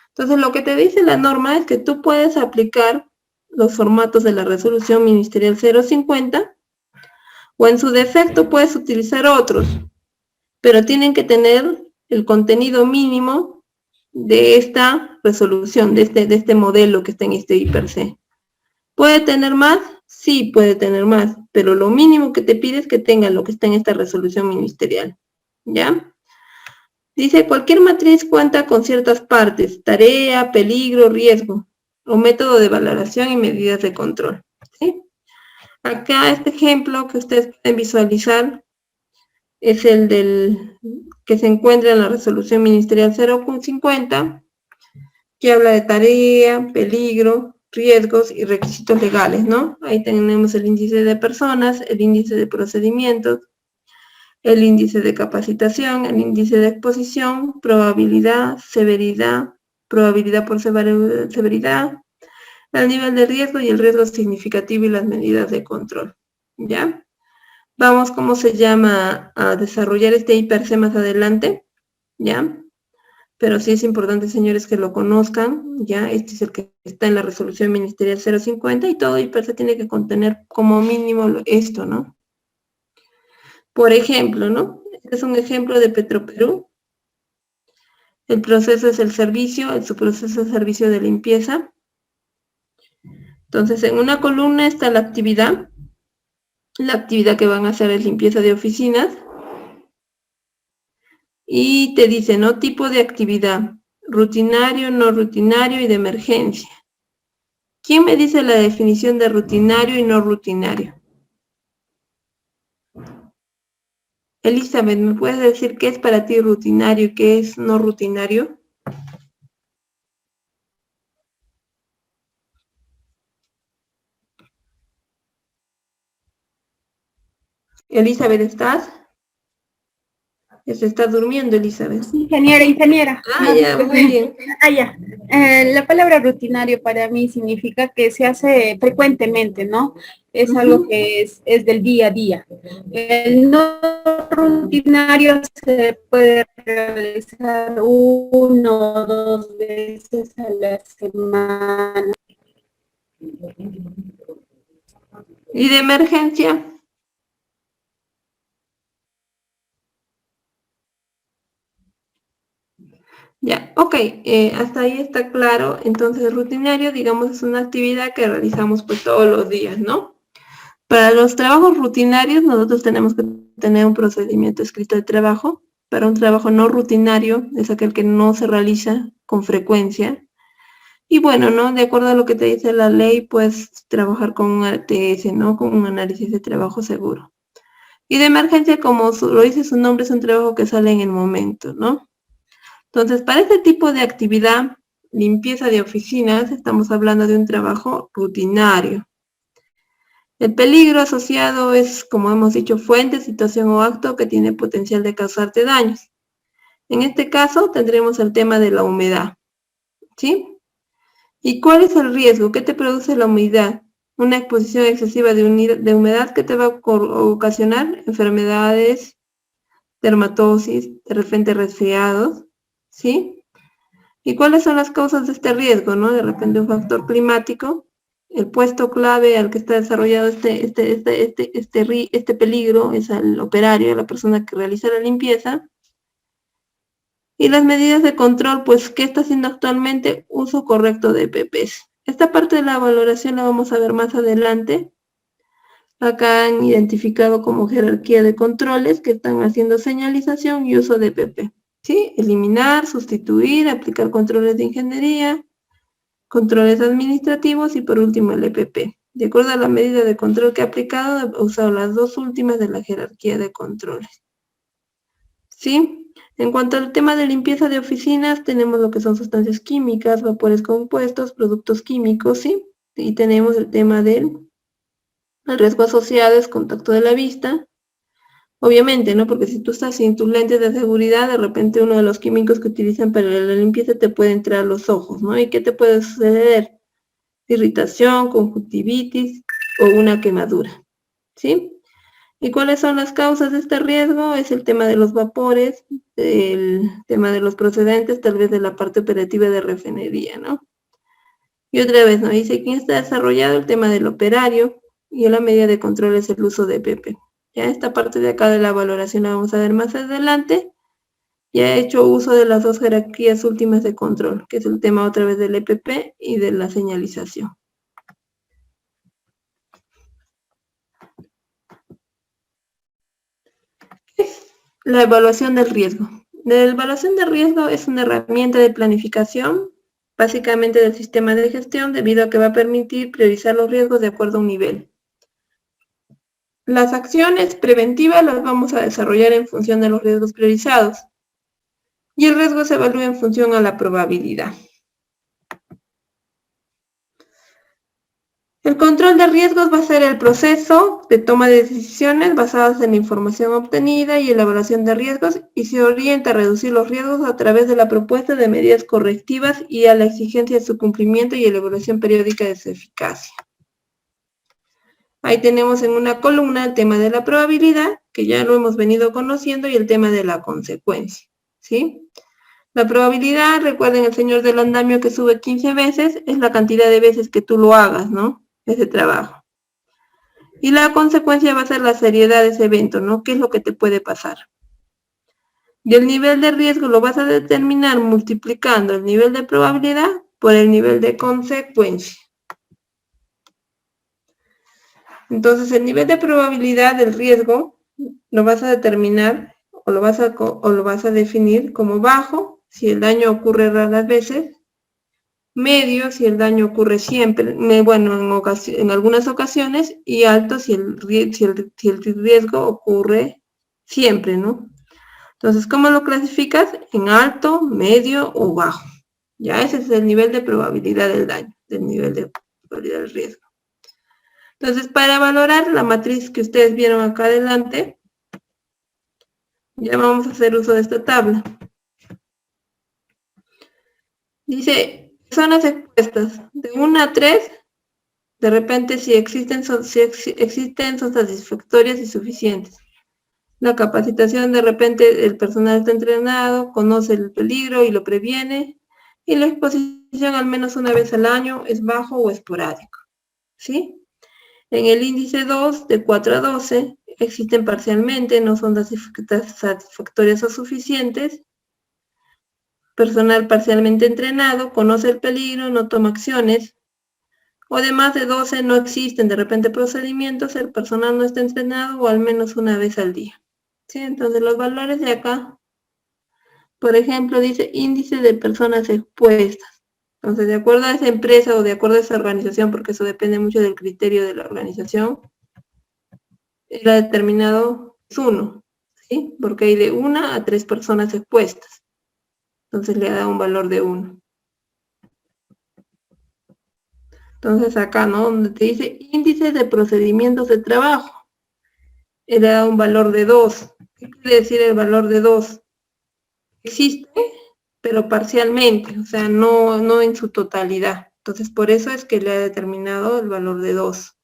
Entonces, lo que te dice la norma es que tú puedes aplicar los formatos de la resolución ministerial 050 o en su defecto puedes utilizar otros, pero tienen que tener el contenido mínimo de esta resolución, de este modelo que está en este IPRC. ¿Puede tener más? Sí, puede tener más, pero lo mínimo que te pide es que tenga lo que está en esta resolución ministerial, ¿ya? Dice, cualquier matriz cuenta con ciertas partes, tarea, peligro, riesgo, o método de valoración y medidas de control, ¿sí? Acá este ejemplo que ustedes pueden visualizar es el que se encuentra en la resolución ministerial 050, que habla de tarea, peligro, riesgos y requisitos legales, ¿no? Ahí tenemos el índice de personas, el índice de procedimientos, el índice de capacitación, el índice de exposición, probabilidad, severidad, probabilidad por severidad, el nivel de riesgo y el riesgo significativo y las medidas de control, ¿ya? Vamos, ¿cómo se llama? A desarrollar este IPRC más adelante, ¿ya? Pero sí es importante, señores, que lo conozcan, ¿ya? Este es el que está en la resolución ministerial 050 y todo IPRC tiene que contener como mínimo esto, ¿no? Por ejemplo, ¿no? Este es un ejemplo de Petroperú. El proceso es el servicio, el subproceso es servicio de limpieza. Entonces, en una columna está la actividad. La actividad que van a hacer es limpieza de oficinas. Y te dice, ¿no? Tipo de actividad. Rutinario, no rutinario y de emergencia. ¿Quién me dice la definición de rutinario y no rutinario? Elizabeth, ¿me puedes decir qué es para ti rutinario y qué es no rutinario? Elizabeth, ¿estás? Se está durmiendo, Elizabeth. Ingeniera. Ah, ya, muy bien. Ya. La palabra rutinario para mí significa que se hace frecuentemente, ¿no? Es algo que es del día a día. El no rutinario se puede realizar 1 o 2 veces a la semana. ¿Y de emergencia? Ya, ok, hasta ahí está claro. Entonces, rutinario, digamos, es una actividad que realizamos pues todos los días, ¿no? Para los trabajos rutinarios, nosotros tenemos que tener un procedimiento escrito de trabajo. Para un trabajo no rutinario, es aquel que no se realiza con frecuencia. Y bueno, ¿no? De acuerdo a lo que te dice la ley, pues trabajar con un ATS, ¿no? Con un análisis de trabajo seguro. Y de emergencia, como lo dice su nombre, es un trabajo que sale en el momento, ¿no? Entonces, para este tipo de actividad, limpieza de oficinas, estamos hablando de un trabajo rutinario. El peligro asociado es, como hemos dicho, fuente, situación o acto que tiene potencial de causarte daños. En este caso, tendremos el tema de la humedad, ¿sí? ¿Y cuál es el riesgo? ¿Qué te produce la humedad? Una exposición excesiva de humedad que te va a ocasionar enfermedades, dermatosis, de repente resfriados, ¿sí? ¿Y cuáles son las causas de este riesgo, no? De repente un factor climático, el puesto clave al que está desarrollado este peligro es al operario, a la persona que realiza la limpieza. Y las medidas de control, pues, ¿qué está haciendo actualmente? Uso correcto de EPPs. Esta parte de la valoración la vamos a ver más adelante. Acá han identificado como jerarquía de controles que están haciendo señalización y uso de EPP. ¿Sí? Eliminar, sustituir, aplicar controles de ingeniería, controles administrativos y por último el EPP. De acuerdo a la medida de control que ha aplicado, he usado las dos últimas de la jerarquía de controles. ¿Sí? En cuanto al tema de limpieza de oficinas, tenemos lo que son sustancias químicas, vapores compuestos, productos químicos, ¿sí? Y tenemos el tema del riesgo asociado, es contacto de la vista, Obviamente, ¿no? Porque si tú estás sin tus lentes de seguridad, de repente uno de los químicos que utilizan para la limpieza te puede entrar a los ojos, ¿no? ¿Y qué te puede suceder? Irritación, conjuntivitis o una quemadura, ¿sí? ¿Y cuáles son las causas de este riesgo? Es el tema de los vapores, el tema de los procedentes, tal vez de la parte operativa de refinería, ¿no? Y otra vez nos dice quién está desarrollado el tema del operario y la medida de control es el uso de PP. Ya esta parte de acá de la valoración la vamos a ver más adelante. Ya he hecho uso de las dos jerarquías últimas de control, que es el tema otra vez del EPP y de la señalización. La evaluación del riesgo. La evaluación de riesgo es una herramienta de planificación, básicamente del sistema de gestión, debido a que va a permitir priorizar los riesgos de acuerdo a un nivel. Las acciones preventivas las vamos a desarrollar en función de los riesgos priorizados. Y el riesgo se evalúa en función a la probabilidad. El control de riesgos va a ser el proceso de toma de decisiones basadas en la información obtenida y elaboración de riesgos y se orienta a reducir los riesgos a través de la propuesta de medidas correctivas y a la exigencia de su cumplimiento y la evaluación periódica de su eficacia. Ahí tenemos en una columna el tema de la probabilidad, que ya lo hemos venido conociendo, y el tema de la consecuencia, ¿sí? La probabilidad, recuerden el señor del andamio que sube 15 veces, es la cantidad de veces que tú lo hagas, ¿no? Ese trabajo. Y la consecuencia va a ser la seriedad de ese evento, ¿no? ¿Qué es lo que te puede pasar? Y el nivel de riesgo lo vas a determinar multiplicando el nivel de probabilidad por el nivel de consecuencia. Entonces, el nivel de probabilidad del riesgo lo vas a determinar o lo vas a definir como bajo si el daño ocurre raras veces, medio si el daño ocurre siempre, bueno, en algunas ocasiones, y alto si el riesgo ocurre siempre, ¿no? Entonces, ¿cómo lo clasificas? En alto, medio o bajo. Ya ese es el nivel de probabilidad del daño, del nivel de probabilidad del riesgo. Entonces, para valorar la matriz que ustedes vieron acá adelante, ya vamos a hacer uso de esta tabla. Dice, zonas expuestas, de 1 a 3, de repente si existen son satisfactorias y suficientes. La capacitación, de repente el personal está entrenado, conoce el peligro y lo previene, y la exposición al menos una vez al año es bajo o esporádico, ¿sí? En el índice 2, de 4 a 12, existen parcialmente, no son satisfactorias o suficientes. Personal parcialmente entrenado, conoce el peligro, no toma acciones. O de más de 12 no existen de repente procedimientos, el personal no está entrenado o al menos una vez al día. ¿Sí? Entonces los valores de acá, por ejemplo, dice índice de personas expuestas. Entonces, de acuerdo a esa empresa o de acuerdo a esa organización, porque eso depende mucho del criterio de la organización, era determinado es 1, ¿sí? Porque hay de 1 a 3 personas expuestas. Entonces le da un valor de 1. Entonces acá, ¿no? Donde te dice índice de procedimientos de trabajo, le da un valor de 2. ¿Qué quiere decir el valor de 2? Existe, pero parcialmente, o sea, no en su totalidad. Entonces, por eso es que le ha determinado el valor de 2.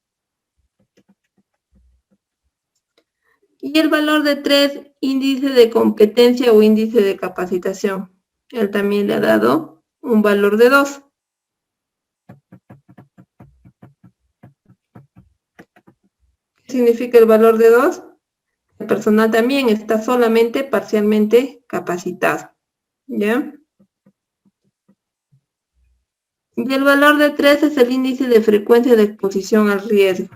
Y el valor de 3, índice de competencia o índice de capacitación. Él también le ha dado un valor de 2. ¿Qué significa el valor de 2? El personal también está solamente parcialmente capacitado. ¿Ya? Y el valor de 3 es el índice de frecuencia de exposición al riesgo.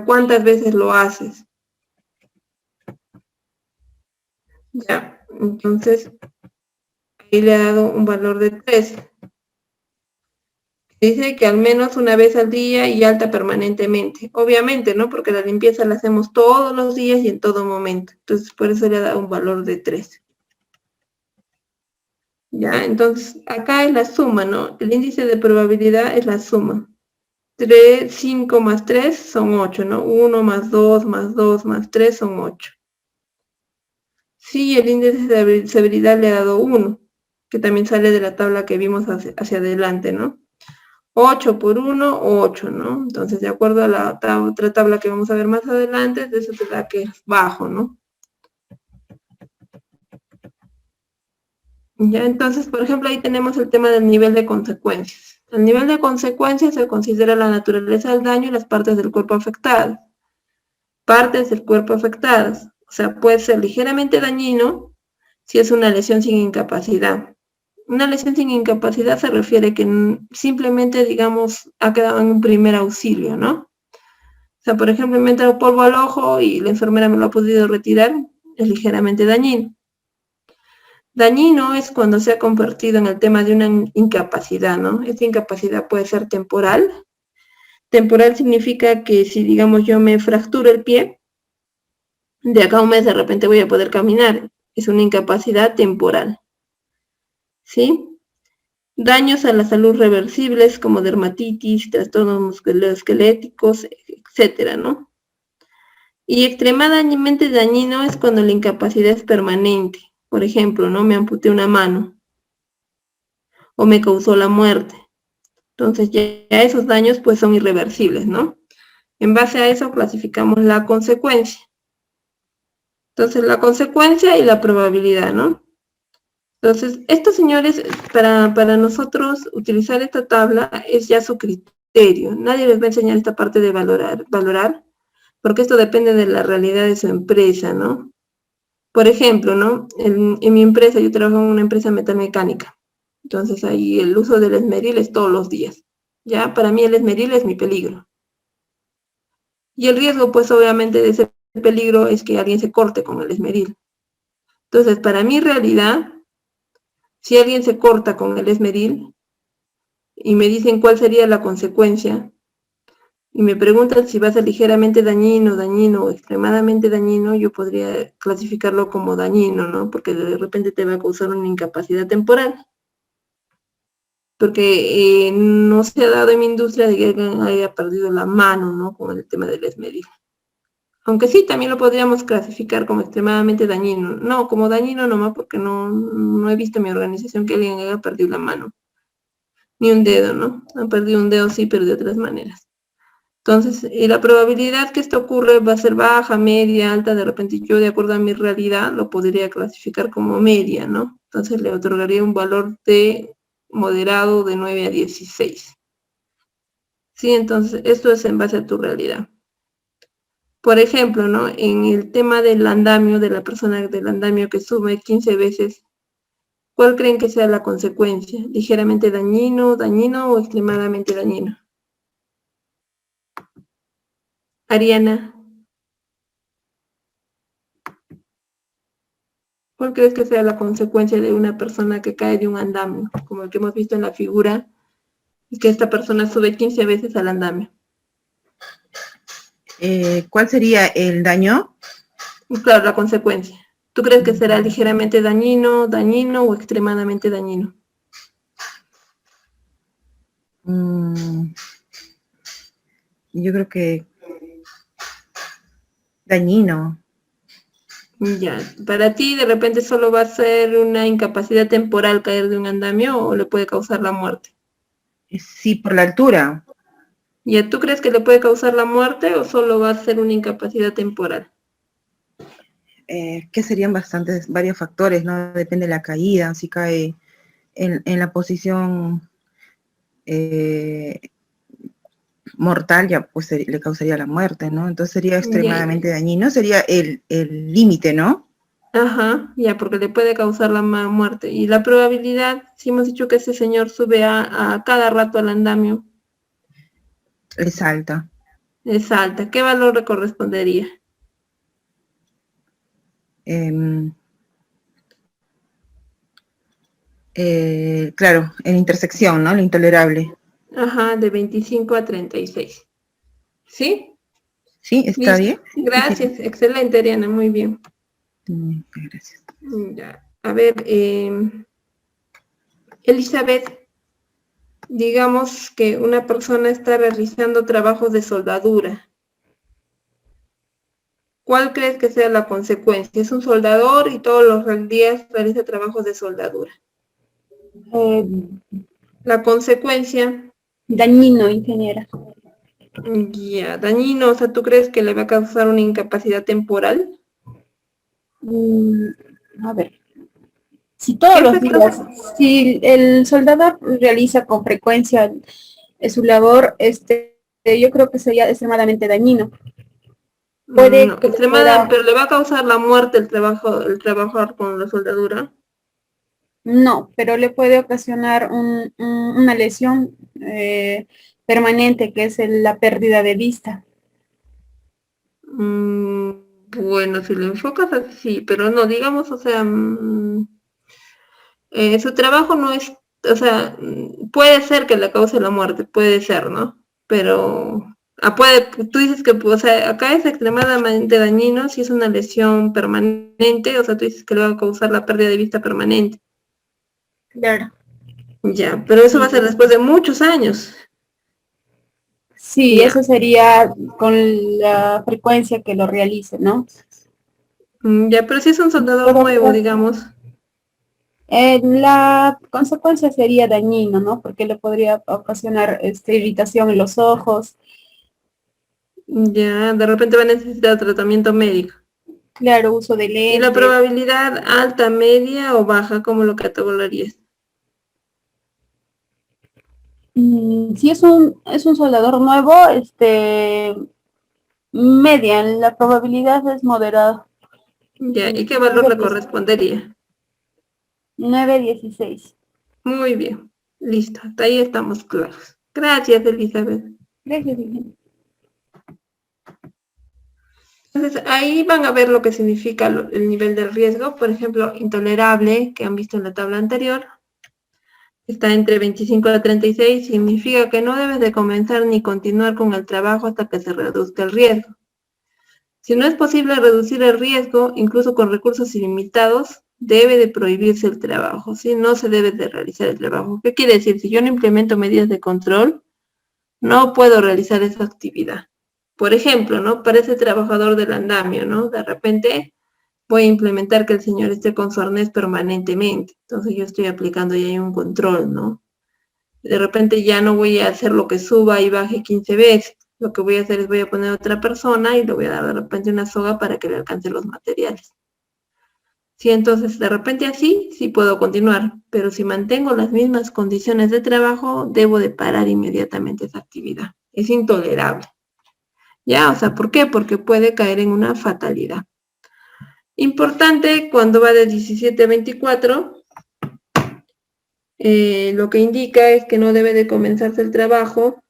¿Cuántas veces lo haces? Ya, entonces, ahí le ha dado un valor de 3. Dice que al menos una vez al día y alta permanentemente. Obviamente, ¿no? Porque la limpieza la hacemos todos los días y en todo momento. Entonces, por eso le ha dado un valor de 3. Ya, entonces, acá es la suma, ¿no? El índice de probabilidad es la suma. 5 más 3 son 8, ¿no? 1 más 2 más 2 más 3 son 8. Sí, el índice de severidad le ha dado 1, que también sale de la tabla que vimos hacia adelante, ¿no? 8 por 1, 8, ¿no? Entonces, de acuerdo a la otra tabla que vamos a ver más adelante, de eso te da que es bajo, ¿no? Ya, entonces, por ejemplo, ahí tenemos el tema del nivel de consecuencias. El nivel de consecuencias se considera la naturaleza del daño y las partes del cuerpo afectadas. Partes del cuerpo afectadas. O sea, puede ser ligeramente dañino si es una lesión sin incapacidad. Una lesión sin incapacidad se refiere que simplemente, digamos, ha quedado en un primer auxilio, ¿no? O sea, por ejemplo, me ha entrado polvo al ojo y la enfermera me lo ha podido retirar, es ligeramente dañino. Dañino es cuando se ha convertido en el tema de una incapacidad, ¿no? Esta incapacidad puede ser temporal. Temporal significa que si, digamos, yo me fracturo el pie, de acá a un mes de repente voy a poder caminar. Es una incapacidad temporal. ¿Sí? Daños a la salud reversibles como dermatitis, trastornos musculoesqueléticos, etcétera, ¿no? Y extremadamente dañino es cuando la incapacidad es permanente. Por ejemplo, ¿no? Me amputé una mano o me causó la muerte. Entonces ya esos daños pues son irreversibles, ¿no? En base a eso clasificamos la consecuencia. Entonces la consecuencia y la probabilidad, ¿no? Entonces, estos señores, para nosotros utilizar esta tabla es ya su criterio. Nadie les va a enseñar esta parte de valorar, porque esto depende de la realidad de su empresa, ¿no? Por ejemplo, ¿no? En mi empresa, yo trabajo en una empresa metalmecánica. Entonces ahí el uso del esmeril es todos los días. Ya, para mí el esmeril es mi peligro. Y el riesgo, pues obviamente de ese peligro es que alguien se corte con el esmeril. Entonces, para mi realidad, si alguien se corta con el esmeril y me dicen cuál sería la consecuencia, y me preguntan si va a ser ligeramente dañino o extremadamente dañino, yo podría clasificarlo como dañino, ¿no? Porque de repente te va a causar una incapacidad temporal. Porque no se ha dado en mi industria de que alguien haya perdido la mano, ¿no? Con el tema del esmeril. Aunque sí, también lo podríamos clasificar como extremadamente dañino. No, como dañino nomás porque no he visto en mi organización que alguien haya perdido la mano. Ni un dedo, ¿no? Han perdido un dedo sí, pero de otras maneras. Entonces, la probabilidad que esto ocurre va a ser baja, media, alta. De repente yo, de acuerdo a mi realidad, lo podría clasificar como media, ¿no? Entonces le otorgaría un valor de moderado de 9 a 16. Sí, entonces esto es en base a tu realidad. Por ejemplo, ¿no? En el tema del andamio, de la persona del andamio que sube 15 veces, ¿cuál creen que sea la consecuencia? ¿Ligeramente dañino o extremadamente dañino? Ariana, ¿cuál crees que sea la consecuencia de una persona que cae de un andamio? Como el que hemos visto en la figura, y que esta persona sube 15 veces al andamio. ¿Cuál sería el daño? Y claro, la consecuencia. ¿Tú crees que será ligeramente dañino o extremadamente dañino? Yo creo que dañino. Ya, para ti de repente solo va a ser una incapacidad temporal caer de un andamio o le puede causar la muerte. Sí, por la altura. ¿Ya tú crees que le puede causar la muerte o solo va a ser una incapacidad temporal? Que serían varios factores, ¿no? Depende de la caída, si cae en la posición mortal, ya pues le causaría la muerte, ¿no? Entonces sería extremadamente dañino, sería el límite, ¿no? Ajá, ya, porque le puede causar la muerte. Y la probabilidad, si hemos dicho que ese señor sube a cada rato al andamio. Es alta. Es alta. ¿Qué valor le correspondería? Claro, en intersección, ¿no? Lo intolerable. Ajá, de 25 a 36. ¿Sí? Sí, está bien. Gracias, sí. Excelente, Ariana, muy bien. Gracias. Ya. A ver, Elizabeth, digamos que una persona está realizando trabajos de soldadura. ¿cuál crees que sea la consecuencia? Es un soldador y todos los días realiza trabajos de soldadura. La consecuencia, Dañino, ingeniera. ya, dañino, o sea, ¿tú crees que le va a causar una incapacidad temporal? Mm, a ver, si todos ¿Qué los efectos? días, si el soldador realiza con frecuencia su labor, yo creo que sería extremadamente dañino. Puede No, que le extremada, pueda, pero le va a causar la muerte el trabajar con la soldadura. no, pero le puede ocasionar una lesión permanente, que es la pérdida de vista. Mm, bueno, si lo enfocas así, pero no, digamos, o sea, su trabajo no es, o sea, puede ser que le cause la muerte, puede ser, ¿no? Pero tú dices que, o sea, acá es extremadamente dañino si es una lesión permanente, o sea, tú dices que le va a causar la pérdida de vista permanente. Claro. Ya, pero eso va a ser después de muchos años. Sí, Ya, eso sería con la frecuencia que lo realice, ¿no? ya, pero si es un soldador Pero nuevo, digamos. la consecuencia sería dañino, ¿no? Porque le podría ocasionar irritación en los ojos, Ya, de repente va a necesitar tratamiento médico. claro, uso de ¿Y la lentes. probabilidad alta, media o baja? ¿Cómo lo categorizarías? Si es un soldador nuevo, media, la probabilidad es moderada. Ya, ¿y qué valor 9, le correspondería? 9,16. Muy bien, listo, hasta ahí estamos claros. Gracias, Elizabeth. Gracias, ingeniero. Entonces, ahí van a ver lo que significa el nivel de riesgo. Por ejemplo, intolerable, que han visto en la tabla anterior, está entre 25 a 36, significa que no debes de comenzar ni continuar con el trabajo hasta que se reduzca el riesgo. Si no es posible reducir el riesgo, incluso con recursos ilimitados, debe de prohibirse el trabajo, ¿sí? No se debe de realizar el trabajo. ¿Qué quiere decir? Si yo no implemento medidas de control, no puedo realizar esa actividad. Por ejemplo, ¿no? Para ese trabajador del andamio, ¿no? De repente voy a implementar que el señor esté con su arnés permanentemente. Entonces yo estoy aplicando ya un control, ¿no? De repente ya no voy a hacer lo que suba y baje 15 veces. Lo que voy a hacer es voy a poner a otra persona y le voy a dar de repente una soga para que le alcance los materiales. Sí, entonces de repente así sí puedo continuar, pero si mantengo las mismas condiciones de trabajo, debo de parar inmediatamente esa actividad. Es intolerable. ¿Ya? O sea, ¿por qué? Porque puede caer en una fatalidad. Importante cuando va de 17 a 24, lo que indica es que no debe de comenzarse el trabajo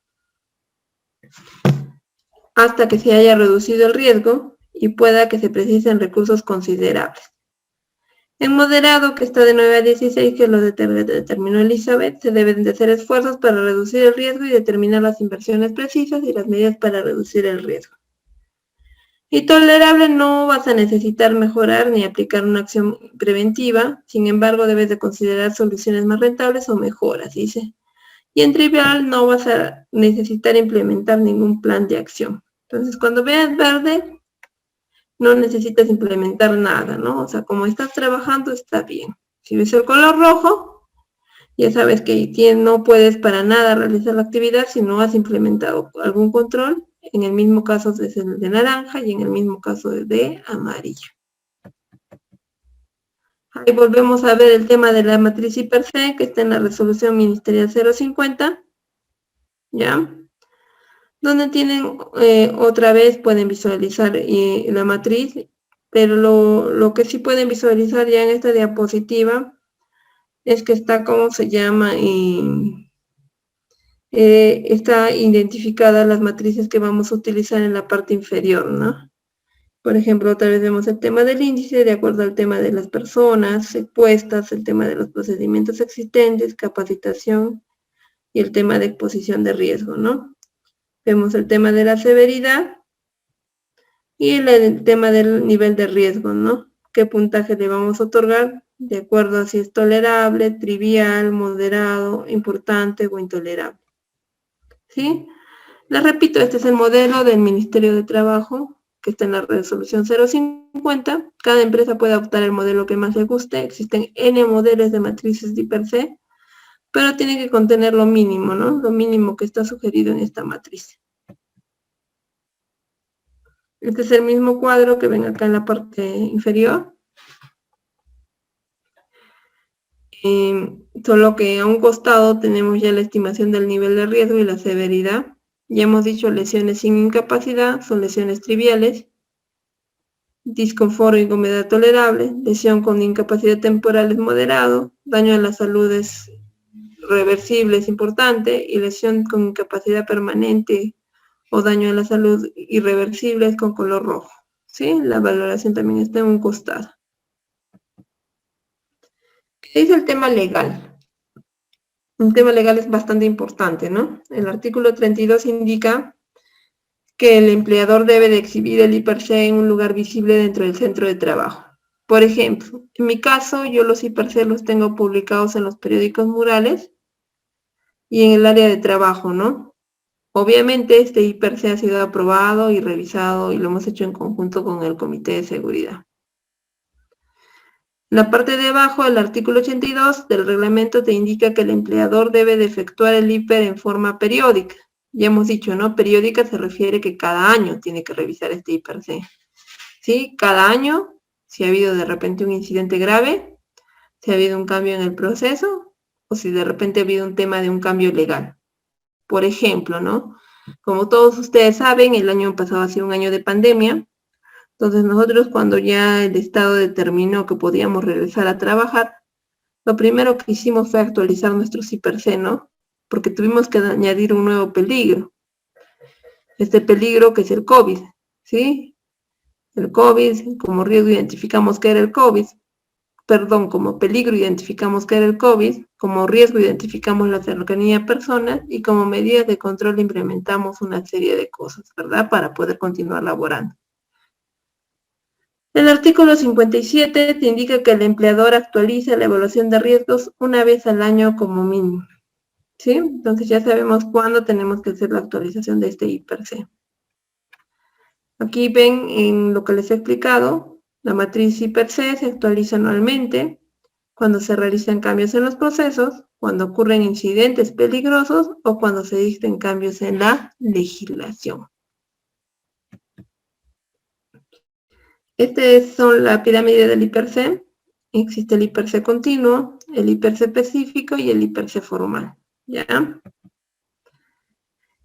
hasta que se haya reducido el riesgo y pueda que se precisen recursos considerables. En moderado, que está de 9 a 16, que lo determinó Elizabeth, se deben de hacer esfuerzos para reducir el riesgo y determinar las inversiones precisas y las medidas para reducir el riesgo. Y tolerable, no vas a necesitar mejorar ni aplicar una acción preventiva, sin embargo debes de considerar soluciones más rentables o mejoras, dice. Y en trivial no vas a necesitar implementar ningún plan de acción. Entonces, cuando veas verde, no necesitas implementar nada, ¿no? O sea, como estás trabajando, está bien. Si ves el color rojo, ya sabes que no puedes para nada realizar la actividad si no has implementado algún control. En el mismo caso es el de naranja y en el mismo caso de amarillo. Ahí volvemos a ver el tema de la matriz hiper C, que está en la resolución ministerial 050, ¿ya? Donde tienen, otra vez pueden visualizar la matriz, pero lo que sí pueden visualizar ya en esta diapositiva es que está, ¿cómo se llama? Está identificada las matrices que vamos a utilizar en la parte inferior, ¿no? Por ejemplo, otra vez vemos el tema del índice de acuerdo al tema de las personas expuestas, el tema de los procedimientos existentes, capacitación y el tema de exposición de riesgo, ¿no? Vemos el tema de la severidad y el tema del nivel de riesgo, ¿no? ¿Qué puntaje le vamos a otorgar? De acuerdo a si es tolerable, trivial, moderado, importante o intolerable. ¿Sí? Les repito, este es el modelo del Ministerio de Trabajo que está en la resolución 050. Cada empresa puede optar el modelo que más le guste. Existen N modelos de matrices de IPC, pero tiene que contener lo mínimo, ¿no? Lo mínimo que está sugerido en esta matriz. Este es el mismo cuadro que ven acá en la parte inferior. Solo que a un costado tenemos ya la estimación del nivel de riesgo y la severidad. Ya hemos dicho lesiones sin incapacidad, son lesiones triviales. Disconfort o incomodidad tolerable, lesión con incapacidad temporal es moderado, daño a la salud es reversible, es importante, y lesión con incapacidad permanente o daño a la salud irreversible es con color rojo. ¿Sí? La valoración también está en un costado. ¿Qué dice el tema legal? Un tema legal es bastante importante, ¿no? El artículo 32 indica que el empleador debe de exhibir el IPRC en un lugar visible dentro del centro de trabajo. Por ejemplo, en mi caso, yo los IPRC los tengo publicados en los periódicos murales y en el área de trabajo, ¿no? Obviamente este IPRC ha sido aprobado y revisado y lo hemos hecho en conjunto con el Comité de Seguridad. En la parte de abajo, el artículo 82 del reglamento te indica que el empleador debe de efectuar el IPER en forma periódica. Ya hemos dicho, ¿no? Periódica se refiere que cada año tiene que revisar este IPRC. ¿Sí? Cada año, si ha habido de repente un incidente grave, si ha habido un cambio en el proceso, o si de repente ha habido un tema de un cambio legal. Por ejemplo, ¿no? Como todos ustedes saben, el año pasado ha sido un año de pandemia. Entonces nosotros cuando ya el Estado determinó que podíamos regresar a trabajar, lo primero que hicimos fue actualizar nuestros IPRC, ¿no? Porque tuvimos que añadir un nuevo peligro. Este peligro que es el COVID, ¿sí? El COVID, como riesgo identificamos que era el COVID, perdón, como peligro identificamos que era el COVID, como riesgo identificamos la cercanía a personas y como medidas de control implementamos una serie de cosas, ¿verdad? Para poder continuar laborando. El artículo 57 te indica que el empleador actualiza la evaluación de riesgos una vez al año como mínimo. ¿Sí? Entonces ya sabemos cuándo tenemos que hacer la actualización de este IPRC. Aquí ven en lo que les he explicado, la matriz IPRC se actualiza anualmente cuando se realizan cambios en los procesos, cuando ocurren incidentes peligrosos o cuando se dicten cambios en la legislación. Esta es la pirámide del IPRC. Existe el IPRC continuo, el IPRC específico y el IPRC formal. ¿Ya?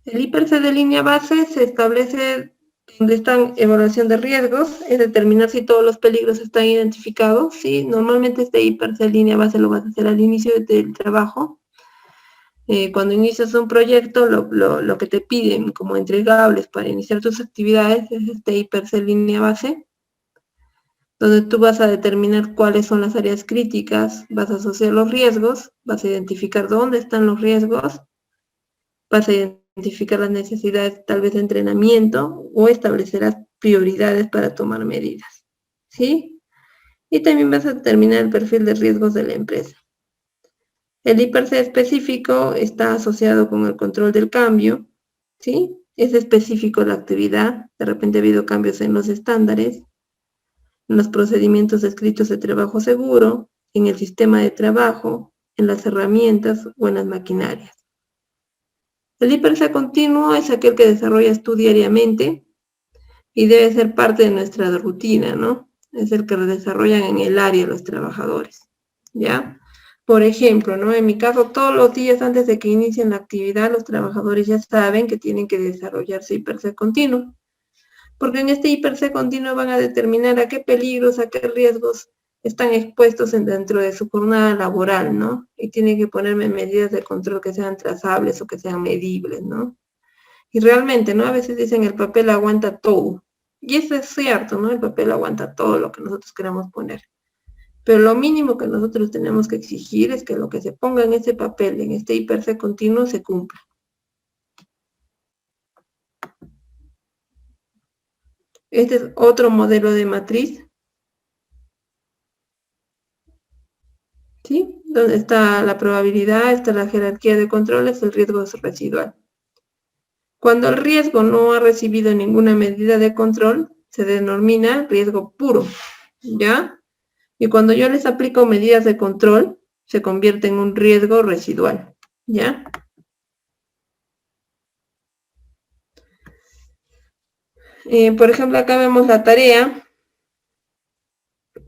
El IPRC de línea base se establece donde está evaluación de riesgos, es determinar si todos los peligros están identificados. ¿Sí? Normalmente este IPRC de línea base lo vas a hacer al inicio del trabajo. Cuando inicias un proyecto, lo que te piden como entregables para iniciar tus actividades es este IPRC de línea base, donde tú vas a determinar cuáles son las áreas críticas, vas a asociar los riesgos, vas a identificar dónde están los riesgos, vas a identificar las necesidades tal vez de entrenamiento o establecerás prioridades para tomar medidas, ¿sí? Y también vas a determinar el perfil de riesgos de la empresa. El IPRC específico está asociado con el control del cambio, ¿sí? Es específico la actividad, de repente ha habido cambios en los estándares, en los procedimientos escritos de trabajo seguro, en el sistema de trabajo, en las herramientas o en las maquinarias. El IPRC continuo es aquel que desarrollas tú diariamente y debe ser parte de nuestra rutina, ¿no? Es el que desarrollan en el área los trabajadores, ¿ya? Por ejemplo, ¿no? En mi caso, todos los días antes de que inicien la actividad, los trabajadores ya saben que tienen que desarrollar su IPRC continuo. Porque en este IPRC continuo van a determinar a qué peligros, a qué riesgos están expuestos dentro de su jornada laboral, ¿no? Y tienen que ponerme medidas de control que sean trazables o que sean medibles, ¿no? Y realmente, ¿no? A veces dicen el papel aguanta todo. Y eso es cierto, ¿no? El papel aguanta todo lo que nosotros queramos poner. Pero lo mínimo que nosotros tenemos que exigir es que lo que se ponga en ese papel, en este IPRC continuo, se cumpla. Este es otro modelo de matriz. ¿Sí? Donde está la probabilidad, está la jerarquía de controles, el riesgo residual. Cuando el riesgo no ha recibido ninguna medida de control, se denomina riesgo puro, ¿ya? Y cuando yo les aplico medidas de control, se convierte en un riesgo residual, ¿ya? Por ejemplo, acá vemos la tarea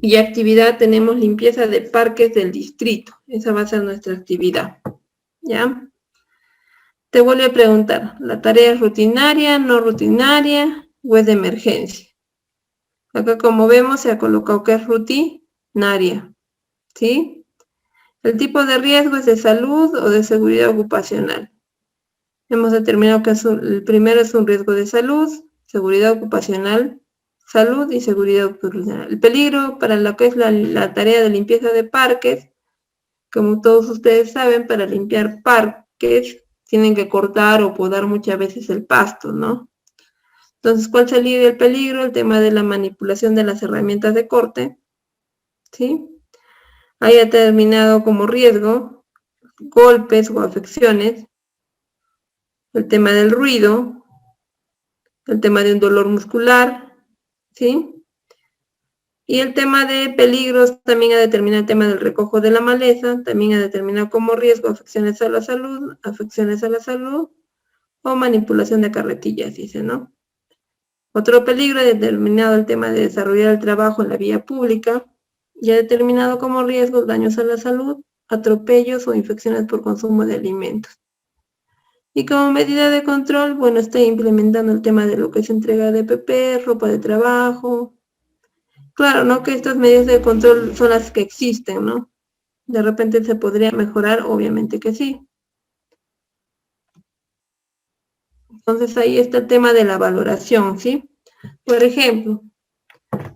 y actividad, tenemos limpieza de parques del distrito. Esa va a ser nuestra actividad, ¿ya? Te vuelvo a preguntar, ¿la tarea es rutinaria, no rutinaria o es de emergencia? Acá como vemos se ha colocado que es rutinaria, ¿sí? El tipo de riesgo es de salud o de seguridad ocupacional. Hemos determinado que el primero es un riesgo de salud, seguridad ocupacional, salud y seguridad ocupacional. El peligro para lo que es la tarea de limpieza de parques, como todos ustedes saben, para limpiar parques tienen que cortar o podar muchas veces el pasto, ¿no? Entonces, ¿cuál sería el peligro? El tema de la manipulación de las herramientas de corte, ¿sí? Haya determinado como riesgo golpes o afecciones, el tema del ruido, el tema de un dolor muscular, ¿sí? Y el tema de peligros también ha determinado el tema del recojo de la maleza, también ha determinado como riesgo afecciones a la salud o manipulación de carretillas, dice, ¿no? Otro peligro ha determinado el tema de desarrollar el trabajo en la vía pública y ha determinado como riesgos daños a la salud, atropellos o infecciones por consumo de alimentos. Y como medida de control, bueno, está implementando el tema de lo que es entrega de EPP, ropa de trabajo. Claro, ¿no? Que estas medidas de control son las que existen, ¿no? De repente se podría mejorar, obviamente que sí. Entonces ahí está el tema de la valoración, ¿sí? Por ejemplo,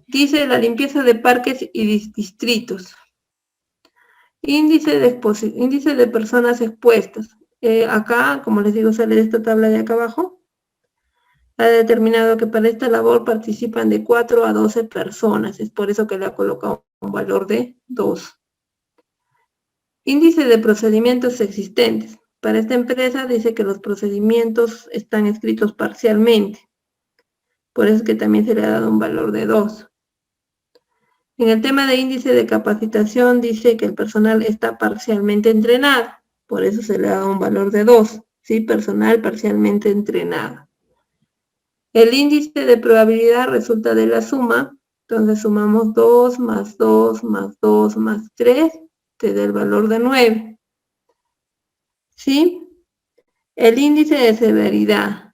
dice la limpieza de parques y distritos. Índice de personas expuestas. Acá, como les digo, sale de esta tabla de acá abajo. Ha determinado que para esta labor participan de 4 a 12 personas. Es por eso que le ha colocado un valor de 2. Índice de procedimientos existentes. Para esta empresa dice que los procedimientos están escritos parcialmente. Por eso es que también se le ha dado un valor de 2. En el tema de índice de capacitación dice que el personal está parcialmente entrenado. Por eso se le ha dado un valor de 2. ¿Sí? Personal parcialmente entrenado. El índice de probabilidad resulta de la suma. Entonces sumamos 2 más 2 más 2 más 3. Te da el valor de 9. ¿Sí? El índice de severidad.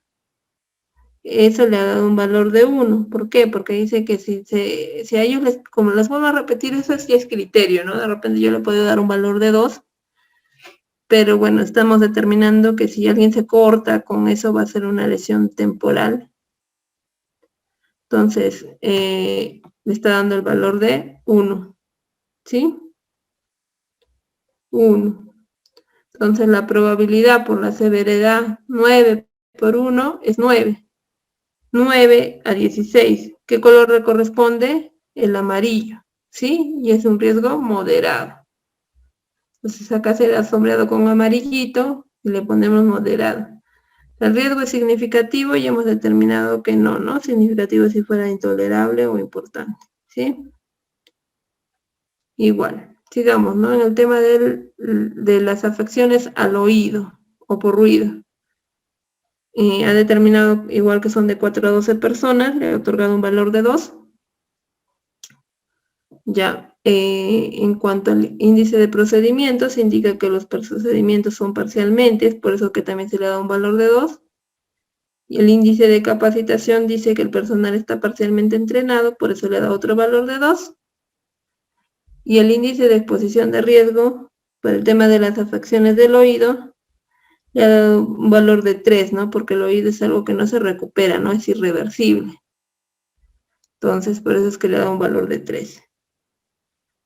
Eso le ha dado un valor de 1. ¿Por qué? Porque dice que si a ellos, como les vuelvo a repetir, eso sí es criterio, ¿no? De repente yo le puedo dar un valor de 2, pero bueno, estamos determinando que si alguien se corta, con eso va a ser una lesión temporal. Entonces, le está dando el valor de 1, ¿sí? 1. Entonces, la probabilidad por la severidad 9 por 1 es 9. 9 a 16. ¿Qué color le corresponde? El amarillo, ¿sí? Y es un riesgo moderado. Entonces acá será sombreado con amarillito y le ponemos moderado. El riesgo es significativo y hemos determinado que no, ¿no? Significativo si fuera intolerable o importante, ¿sí? Igual, sigamos, ¿no? En el tema de las afecciones al oído o por ruido. Ha determinado igual que son de 4 a 12 personas, le ha otorgado un valor de 2. Ya, en cuanto al índice de procedimientos, indica que los procedimientos son parcialmente, es por eso que también se le da un valor de 2. Y el índice de capacitación dice que el personal está parcialmente entrenado, por eso le da otro valor de 2. Y el índice de exposición de riesgo, por el tema de las afecciones del oído, le ha dado un valor de 3, ¿no? Porque el oído es algo que no se recupera, ¿no? Es irreversible. Entonces, por eso es que le da un valor de 3.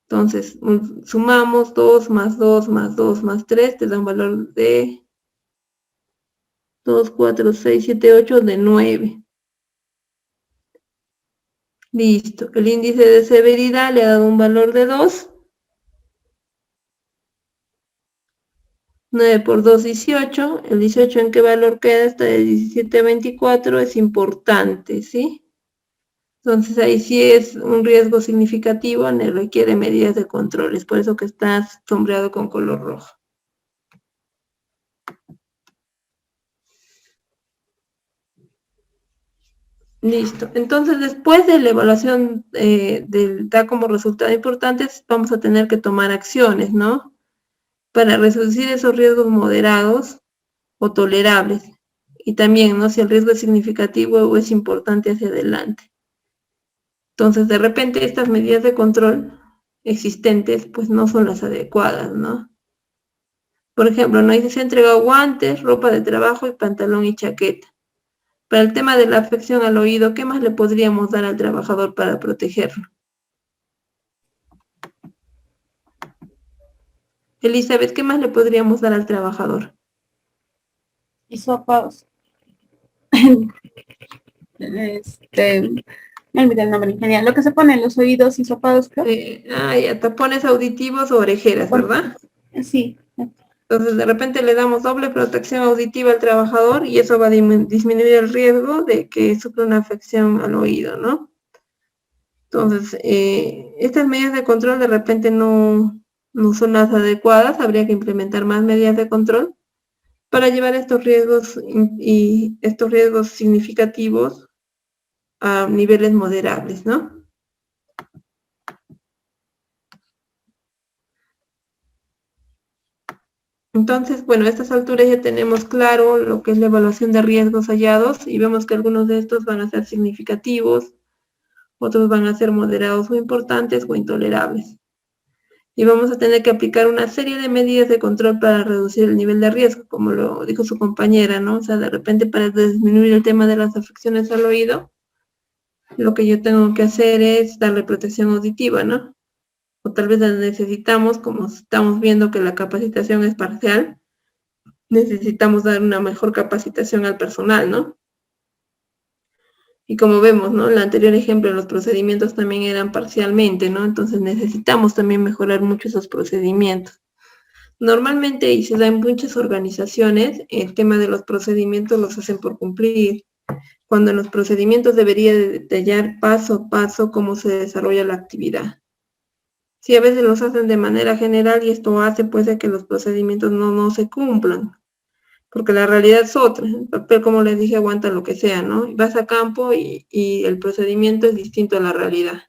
Entonces, sumamos 2 más 2 más 2 más 3, te da un valor de 2, 4, 6, 7, 8, de 9. Listo. El índice de severidad le ha dado un valor de 2. 9 por 2, 18. El 18, ¿en qué valor queda? Está de 17 a 24, es importante, ¿sí? Entonces ahí sí es un riesgo significativo, requiere medidas de control. Es por eso que está sombreado con color rojo. Listo. Entonces, después de la evaluación da como resultado importantes, vamos a tener que tomar acciones, ¿no? Para reducir esos riesgos moderados o tolerables. Y también, ¿no? Si el riesgo es significativo o es importante hacia adelante. Entonces, de repente, estas medidas de control existentes, pues no son las adecuadas, ¿no? Por ejemplo, no se ha entregado guantes, ropa de trabajo y pantalón y chaqueta. Para el tema de la afección al oído, ¿qué más le podríamos dar al trabajador para protegerlo? Elizabeth, ¿qué más le podríamos dar al trabajador? Hisopados. Me olvidé el nombre, genial. Lo que se pone en los oídos, hisopados, creo. Ya, tapones auditivos o orejeras, ¿verdad? Sí. Entonces, de repente le damos doble protección auditiva al trabajador y eso va a disminuir el riesgo de que sufra una afección al oído, ¿no? Entonces, estas medidas de control de repente no son las adecuadas, habría que implementar más medidas de control para llevar estos riesgos y estos riesgos significativos a niveles moderables, ¿no? Entonces, bueno, a estas alturas ya tenemos claro lo que es la evaluación de riesgos hallados y vemos que algunos de estos van a ser significativos, otros van a ser moderados o importantes o intolerables. Y vamos a tener que aplicar una serie de medidas de control para reducir el nivel de riesgo, como lo dijo su compañera, ¿no? O sea, de repente para disminuir el tema de las afecciones al oído, lo que yo tengo que hacer es darle protección auditiva, ¿no? O tal vez la necesitamos, como estamos viendo que la capacitación es parcial, necesitamos dar una mejor capacitación al personal, ¿no? Y como vemos, ¿no? El anterior ejemplo, los procedimientos también eran parcialmente, ¿no? Entonces necesitamos también mejorar mucho esos procedimientos. Normalmente, y se da en muchas organizaciones, el tema de los procedimientos los hacen por cumplir, cuando en los procedimientos debería de detallar paso a paso cómo se desarrolla la actividad. Sí, a veces los hacen de manera general y esto hace pues de que los procedimientos no se cumplan, porque la realidad es otra. El papel, como les dije, aguanta lo que sea, ¿no? Vas a campo y el procedimiento es distinto a la realidad.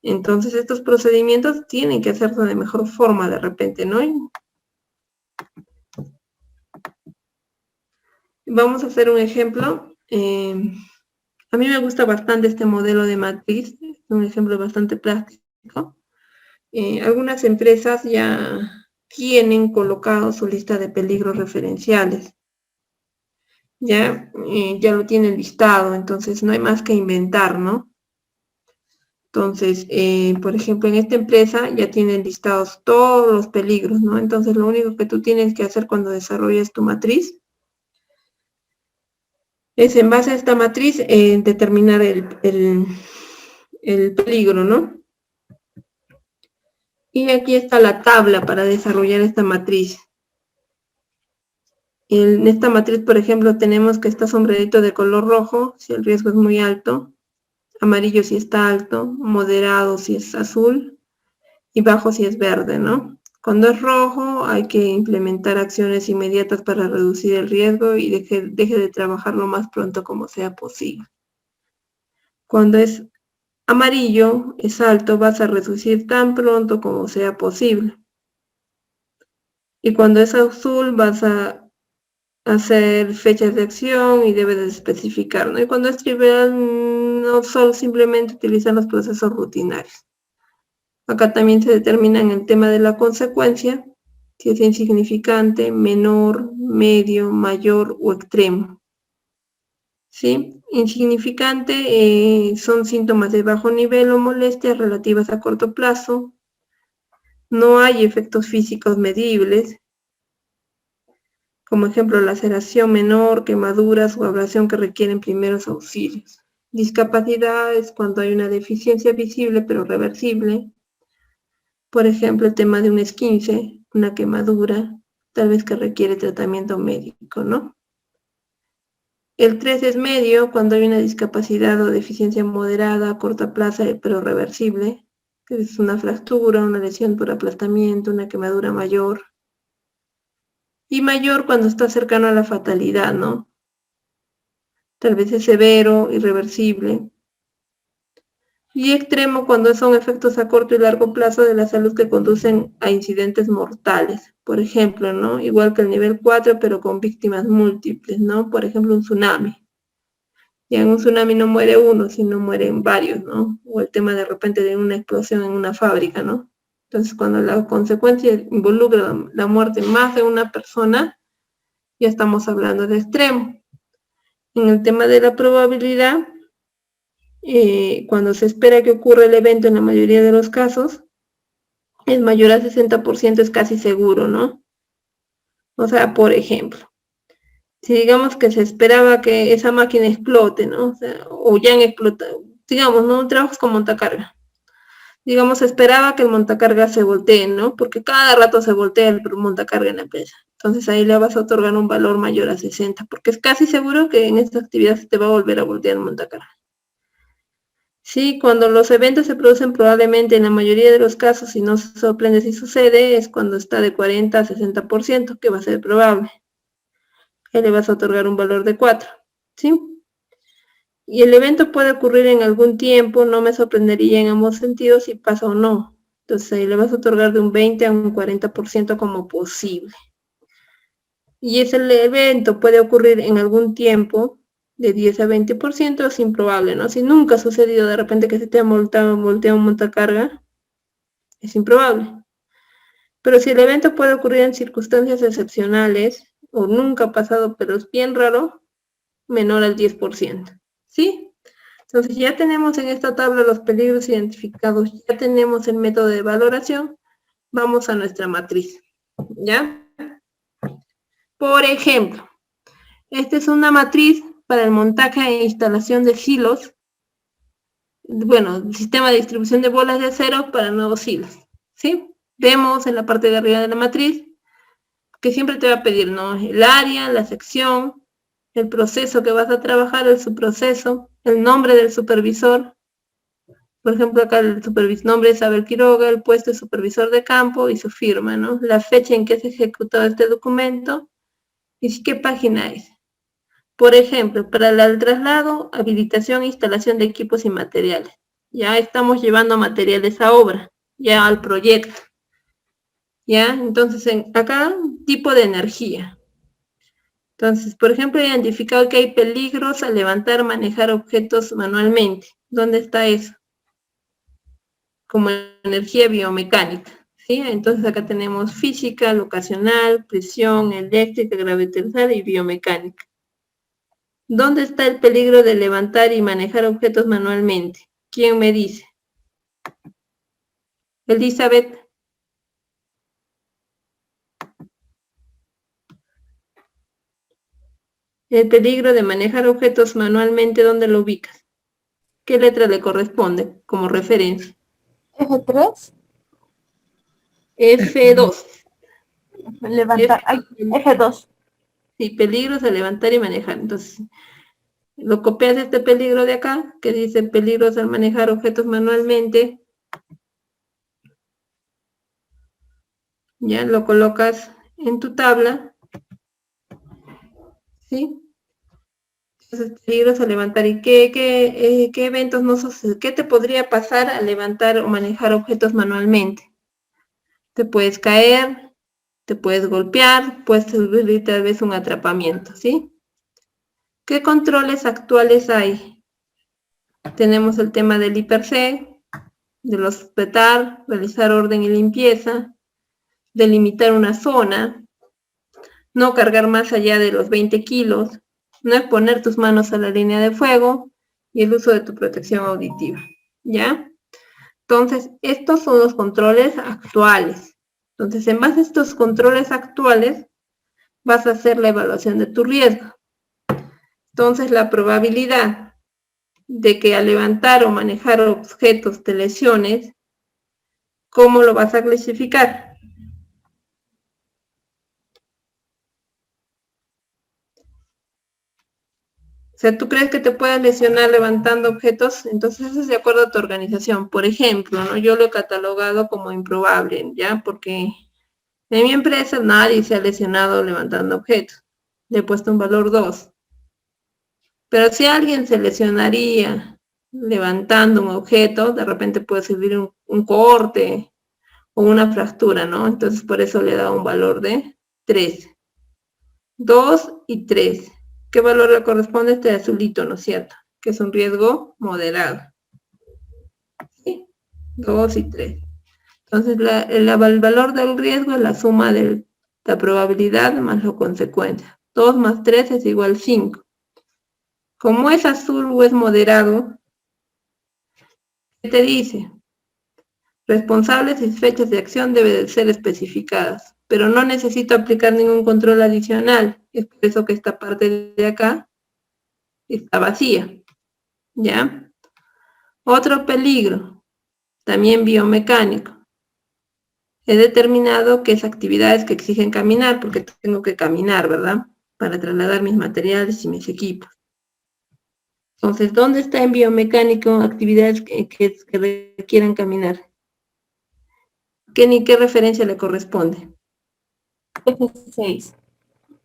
Entonces estos procedimientos tienen que hacerse de mejor forma de repente, ¿no? Vamos a hacer un ejemplo. A mí me gusta bastante este modelo de matriz, es un ejemplo bastante práctico. Algunas empresas ya tienen colocado su lista de peligros referenciales. Ya lo tienen listado, entonces no hay más que inventar, ¿no? Entonces, por ejemplo, en esta empresa ya tienen listados todos los peligros, ¿no? Entonces, lo único que tú tienes que hacer cuando desarrollas tu matriz es, en base a esta matriz, determinar el peligro, ¿no? Y aquí está la tabla para desarrollar esta matriz. En esta matriz, por ejemplo, tenemos que está sombreadito de color rojo, si el riesgo es muy alto, amarillo si está alto, moderado si es azul, y bajo si es verde, ¿no? Cuando es rojo hay que implementar acciones inmediatas para reducir el riesgo y deje de trabajar lo más pronto como sea posible. Cuando es amarillo, es alto, vas a reducir tan pronto como sea posible. Y cuando es azul, vas a hacer fechas de acción y debes de especificar, ¿no? Y cuando es trivial, no solo simplemente utilizar los procesos rutinarios. Acá también se determina en el tema de la consecuencia, si es insignificante, menor, medio, mayor o extremo. ¿Sí? Insignificante son síntomas de bajo nivel o molestias relativas a corto plazo. No hay efectos físicos medibles, como ejemplo laceración menor, quemaduras o abrasión que requieren primeros auxilios. Discapacidad es cuando hay una deficiencia visible pero reversible. Por ejemplo, el tema de un esguince, una quemadura, tal vez que requiere tratamiento médico, ¿no? El 3 es medio cuando hay una discapacidad o deficiencia moderada a corta plazo pero reversible, que es una fractura, una lesión por aplastamiento, una quemadura mayor. Y mayor cuando está cercano a la fatalidad, ¿no? Tal vez es severo, irreversible. Y extremo cuando son efectos a corto y largo plazo de la salud que conducen a incidentes mortales. Por ejemplo, ¿no? Igual que el nivel 4, pero con víctimas múltiples, ¿no? Por ejemplo, un tsunami. Y en un tsunami no muere uno, sino mueren varios, ¿no? O el tema de repente de una explosión en una fábrica, ¿no? Entonces, cuando la consecuencia involucra la muerte de más de una persona, ya estamos hablando de extremo. En el tema de la probabilidad, cuando se espera que ocurra el evento en la mayoría de los casos, es mayor a 60%, es casi seguro, ¿no? O sea, por ejemplo, si digamos que se esperaba que esa máquina explote, ¿no? O sea, o ya han explotado, digamos, ¿no? Trabajos con montacarga. Digamos, se esperaba que el montacarga se voltee, ¿no? Porque cada rato se voltea el montacarga en la empresa. Entonces ahí le vas a otorgar un valor mayor a 60, porque es casi seguro que en esta actividad se te va a volver a voltear el montacarga. Sí, cuando los eventos se producen probablemente en la mayoría de los casos, si no se sorprende si sucede, es cuando está de 40 a 60%, que va a ser probable. Ahí le vas a otorgar un valor de 4, ¿sí? Y el evento puede ocurrir en algún tiempo, no me sorprendería en ambos sentidos si pasa o no. Entonces ahí le vas a otorgar de un 20 a un 40% como posible. Y ese evento puede ocurrir en algún tiempo, de 10 a 20%, es improbable, ¿no? Si nunca ha sucedido de repente que se te ha volteado un montacarga, es improbable. Pero si el evento puede ocurrir en circunstancias excepcionales, o nunca ha pasado, pero es bien raro, menor al 10%, ¿sí? Entonces ya tenemos en esta tabla los peligros identificados, ya tenemos el método de valoración, vamos a nuestra matriz, ¿ya? Por ejemplo, esta es una matriz para el montaje e instalación de silos, bueno, sistema de distribución de bolas de acero para nuevos silos, ¿sí? Vemos en la parte de arriba de la matriz que siempre te va a pedir, ¿no? El área, la sección, el proceso que vas a trabajar, el subproceso, el nombre del supervisor. Por ejemplo, acá el nombre es Abel Quiroga, el puesto es supervisor de campo y su firma, ¿no? La fecha en que se ejecutado este documento y qué página es. Por ejemplo, para el traslado, habilitación e instalación de equipos y materiales. Ya estamos llevando materiales a obra, ya al proyecto. ¿Ya? Entonces, acá, tipo de energía. Entonces, por ejemplo, he identificado que hay peligros al levantar, manejar objetos manualmente. ¿Dónde está eso? Como energía biomecánica, ¿sí? Entonces acá tenemos física, locacional, presión, eléctrica, gravitacional y biomecánica. ¿Dónde está el peligro de levantar y manejar objetos manualmente? ¿Quién me dice? Elizabeth. El peligro de manejar objetos manualmente, ¿dónde lo ubicas? ¿Qué letra le corresponde como referencia? F3. F2. Levantar. F2. Sí, peligros de levantar y manejar. Entonces, lo copias este peligro de acá, que dice peligros al manejar objetos manualmente. Ya lo colocas en tu tabla. ¿Sí? Entonces, peligros al levantar. ¿Y qué eventos no suceden? ¿Qué te podría pasar al levantar o manejar objetos manualmente? Te puedes caer, te puedes golpear, puedes sufrir tal vez un atrapamiento, ¿sí? ¿Qué controles actuales hay? Tenemos el tema del IPRC, de los petar, realizar orden y limpieza, delimitar una zona, no cargar más allá de los 20 kilos, no exponer tus manos a la línea de fuego y el uso de tu protección auditiva, ¿ya? Entonces, estos son los controles actuales. Entonces, en base a estos controles actuales, vas a hacer la evaluación de tu riesgo. Entonces, la probabilidad de que al levantar o manejar objetos te lesiones, ¿cómo lo vas a clasificar? sea, tú crees que te puedes lesionar levantando objetos, entonces eso es de acuerdo a tu organización. Por ejemplo, ¿no? Yo lo he catalogado como improbable, ¿ya? Porque en mi empresa nadie se ha lesionado levantando objetos. Le he puesto un valor 2. Pero si alguien se lesionaría levantando un objeto, de repente puede servir un corte o una fractura, ¿no? Entonces por eso le he dado un valor de 3. 2 y 3. ¿Qué valor le corresponde a este azulito, no es cierto? Que es un riesgo moderado. ¿Sí? 2 y 3. Entonces el valor del riesgo es la suma de la probabilidad más la consecuencia. 2 más 3 es igual a 5. Como es azul o es moderado, ¿qué te dice? Responsables y fechas de acción deben ser especificadas, pero no necesito aplicar ningún control adicional. Es por eso que esta parte de acá está vacía, ¿ya? Otro peligro, también biomecánico. He determinado que es actividades que exigen caminar, porque tengo que caminar, ¿verdad? Para trasladar mis materiales y mis equipos. Entonces, ¿dónde está en biomecánico actividades que requieran caminar? ¿Qué referencia le corresponde? F6.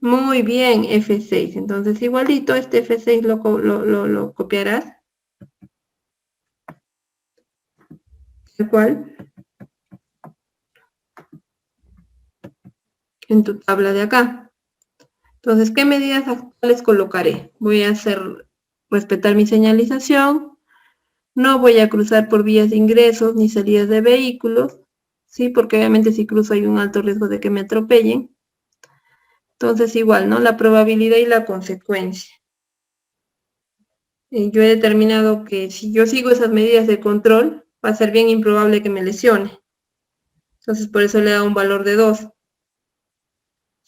Muy bien, F6. Entonces, igualito, este F6 lo copiarás. ¿El cual? En tu tabla de acá. Entonces, ¿qué medidas actuales colocaré? Voy a respetar mi señalización. No voy a cruzar por vías de ingresos ni salidas de vehículos, ¿sí? Porque obviamente si cruzo hay un alto riesgo de que me atropellen. Entonces, igual, ¿no? La probabilidad y la consecuencia. Yo he determinado que si yo sigo esas medidas de control, va a ser bien improbable que me lesione. Entonces, por eso le he dado un valor de 2.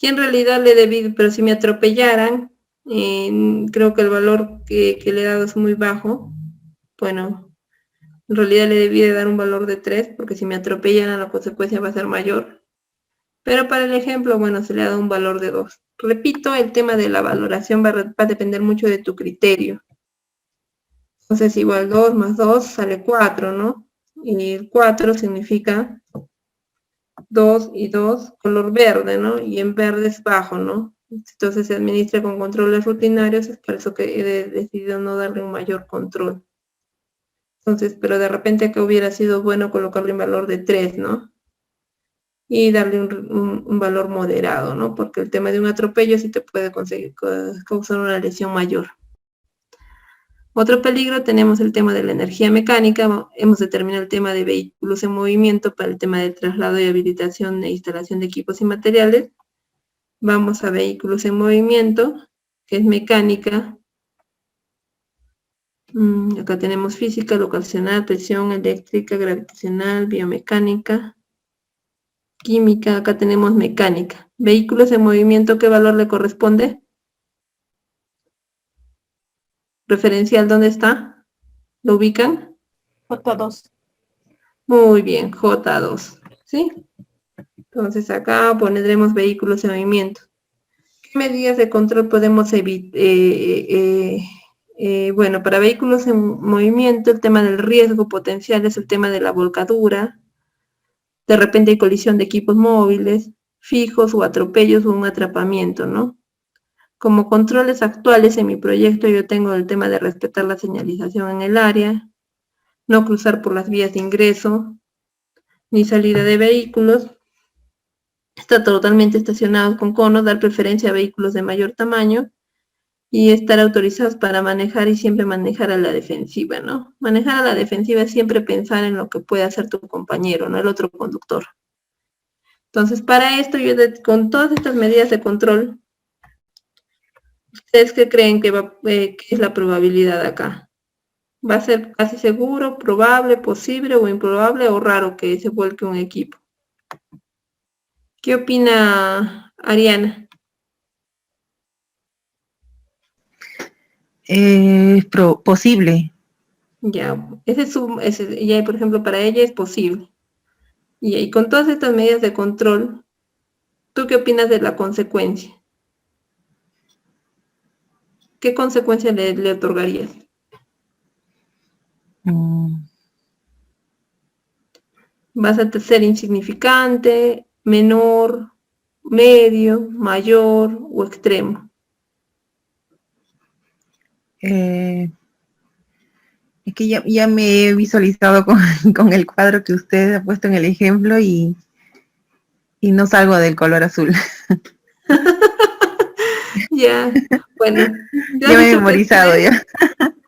Y en realidad le debí, pero si me atropellaran, creo que el valor que le he dado es muy bajo. Bueno, en realidad le debí de dar un valor de 3, porque si me atropellan la consecuencia va a ser mayor. Pero para el ejemplo, bueno, se le ha dado un valor de 2. Repito, el tema de la valoración va a depender mucho de tu criterio. Entonces, igual 2 más 2 sale 4, ¿no? Y el 4 significa 2 y 2, color verde, ¿no? Y en verde es bajo, ¿no? Entonces se administra con controles rutinarios, es por eso que he decidido no darle un mayor control. Entonces, pero de repente que hubiera sido bueno colocarle un valor de 3, ¿no? Y darle un valor moderado, ¿no? Porque el tema de un atropello sí te puede causar una lesión mayor. Otro peligro, tenemos el tema de la energía mecánica. Hemos determinado el tema de vehículos en movimiento para el tema del traslado y habilitación e instalación de equipos y materiales. Vamos a vehículos en movimiento, que es mecánica. Acá tenemos física, locacional, presión eléctrica, gravitacional, biomecánica, química. Acá tenemos mecánica. Vehículos en movimiento, ¿qué valor le corresponde? ¿Referencial dónde está? ¿Lo ubican? J2. Muy bien, J2, ¿sí? Entonces acá pondremos vehículos en movimiento. ¿Qué medidas de control podemos evitar? Bueno, para vehículos en movimiento, el tema del riesgo potencial es el tema de la volcadura. De repente hay colisión de equipos móviles, fijos o atropellos o un atrapamiento, ¿no? Como controles actuales en mi proyecto yo tengo el tema de respetar la señalización en el área, no cruzar por las vías de ingreso, ni salida de vehículos. Está totalmente estacionados con conos, dar preferencia a vehículos de mayor tamaño y estar autorizados para manejar y siempre manejar a la defensiva, ¿no? Manejar a la defensiva es siempre pensar en lo que puede hacer tu compañero, no el otro conductor. Entonces, para esto, con todas estas medidas de control, ¿ustedes qué creen que es la probabilidad acá? ¿Va a ser casi seguro, probable, posible o improbable o raro que se vuelque un equipo? ¿Qué opina Ariana? Posible. Ya, ya, por ejemplo, para ella es posible. Y con todas estas medidas de control, ¿tú qué opinas de la consecuencia? ¿qué consecuencia le otorgarías? ¿Vas a ser insignificante, menor, medio, mayor o extremo? Es que ya me he visualizado con el cuadro que usted ha puesto en el ejemplo y no salgo del color azul. Ya, bueno. Ya me he memorizado ya.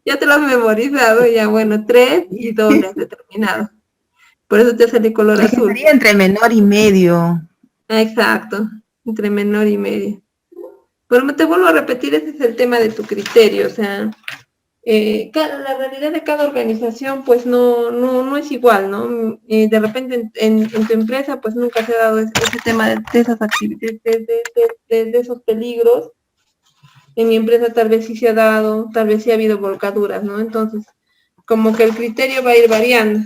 Ya te lo has memorizado, ya, bueno, 3 y 2 le has determinado. Por eso te sale color Es que azul. sería entre menor y medio. Exacto, entre menor y medio. Pero te vuelvo a repetir, ese es el tema de tu criterio, o sea, la realidad de cada organización pues no es igual, ¿no? De repente en tu empresa pues nunca se ha dado ese tema de esas actividades, de esos peligros. En mi empresa tal vez sí se ha dado, tal vez sí ha habido volcaduras, ¿no? Entonces, como que el criterio va a ir variando.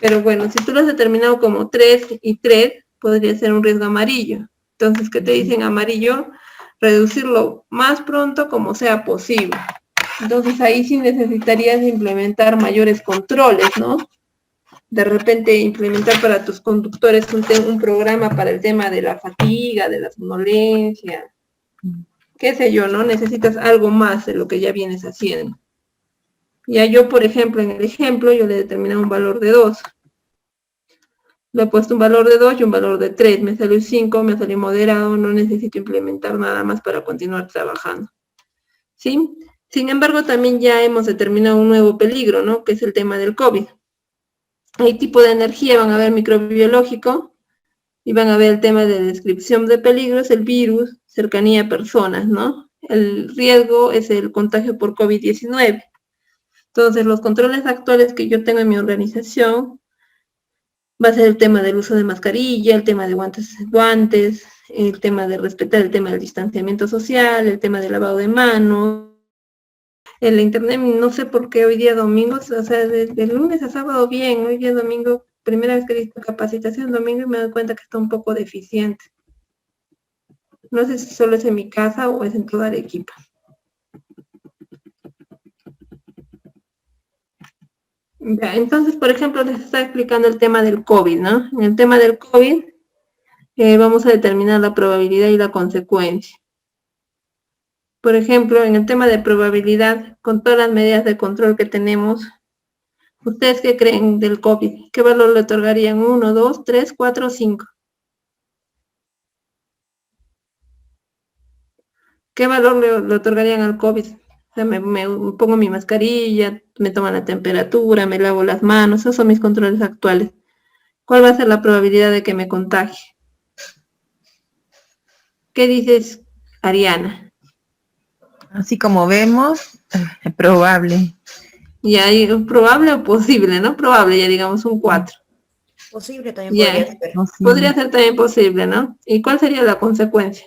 Pero bueno, si tú lo has determinado como 3 y 3, podría ser un riesgo amarillo. Entonces, ¿qué te dicen amarillo? Reducirlo más pronto como sea posible. Entonces, ahí sí necesitarías implementar mayores controles, ¿no? De repente implementar para tus conductores un programa para el tema de la fatiga, de la somnolencia, qué sé yo, ¿no? Necesitas algo más de lo que ya vienes haciendo. Ya yo, por ejemplo, en el ejemplo, yo le he determinado un valor de 2. Le he puesto un valor de 2 y un valor de 3. Me salió 5, me salió moderado, no necesito implementar nada más para continuar trabajando. ¿Sí? Sin embargo, también ya hemos determinado un nuevo peligro, ¿no? Que es el tema del COVID. Hay tipo de energía, van a ver microbiológico, y van a ver el tema de descripción de peligros, el virus, cercanía a personas, ¿no? El riesgo es el contagio por COVID-19. Entonces, los controles actuales que yo tengo en mi organización va a ser el tema del uso de mascarilla, el tema de guantes, el tema de respetar el tema del distanciamiento social, el tema del lavado de manos. En la internet, no sé por qué hoy día domingo, o sea, de lunes a sábado bien, hoy día domingo, primera vez que he visto capacitación domingo y me doy cuenta que está un poco deficiente. No sé si solo es en mi casa o es en toda Arequipa. Ya, entonces, por ejemplo, les está explicando el tema del COVID, ¿no? En el tema del COVID, vamos a determinar la probabilidad y la consecuencia. Por ejemplo, en el tema de probabilidad, con todas las medidas de control que tenemos, ¿ustedes qué creen del COVID? ¿Qué valor le otorgarían? 1, 2, 3, 4, 5. ¿Qué valor le otorgarían al COVID? O sea, me pongo mi mascarilla, me toman la temperatura, me lavo las manos, esos son mis controles actuales. ¿Cuál va a ser la probabilidad de que me contagie? ¿Qué dices, Ariana? Así como vemos, es probable. Y hay probable o posible, ¿no? Probable, ya digamos un 4. Posible también Ya, podría ser. podría ser también posible, ¿no? ¿Y cuál sería la consecuencia?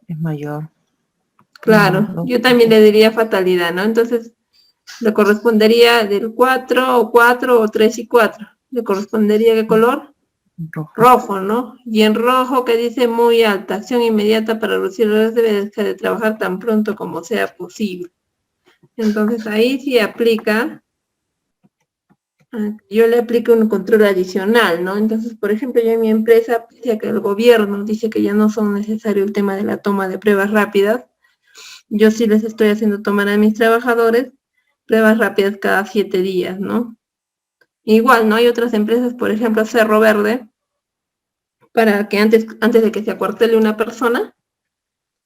Es mayor. Claro, yo también le diría fatalidad, ¿no? Entonces, le correspondería del 4 o 4 o 3 y 4. ¿Le correspondería qué color? Rojo. Rojo, ¿no? Y en rojo que dice muy alta, acción inmediata para reducir el riesgo, debe dejar de trabajar tan pronto como sea posible. Entonces ahí sí aplica, yo le aplico un control adicional, ¿no? Entonces, por ejemplo, yo en mi empresa, pese a que el gobierno dice que ya no son necesario el tema de la toma de pruebas rápidas, yo sí les estoy haciendo tomar a mis trabajadores pruebas rápidas cada 7 días, ¿no? Igual, ¿no? Hay otras empresas, por ejemplo, Cerro Verde, para que antes de que se acuartele una persona,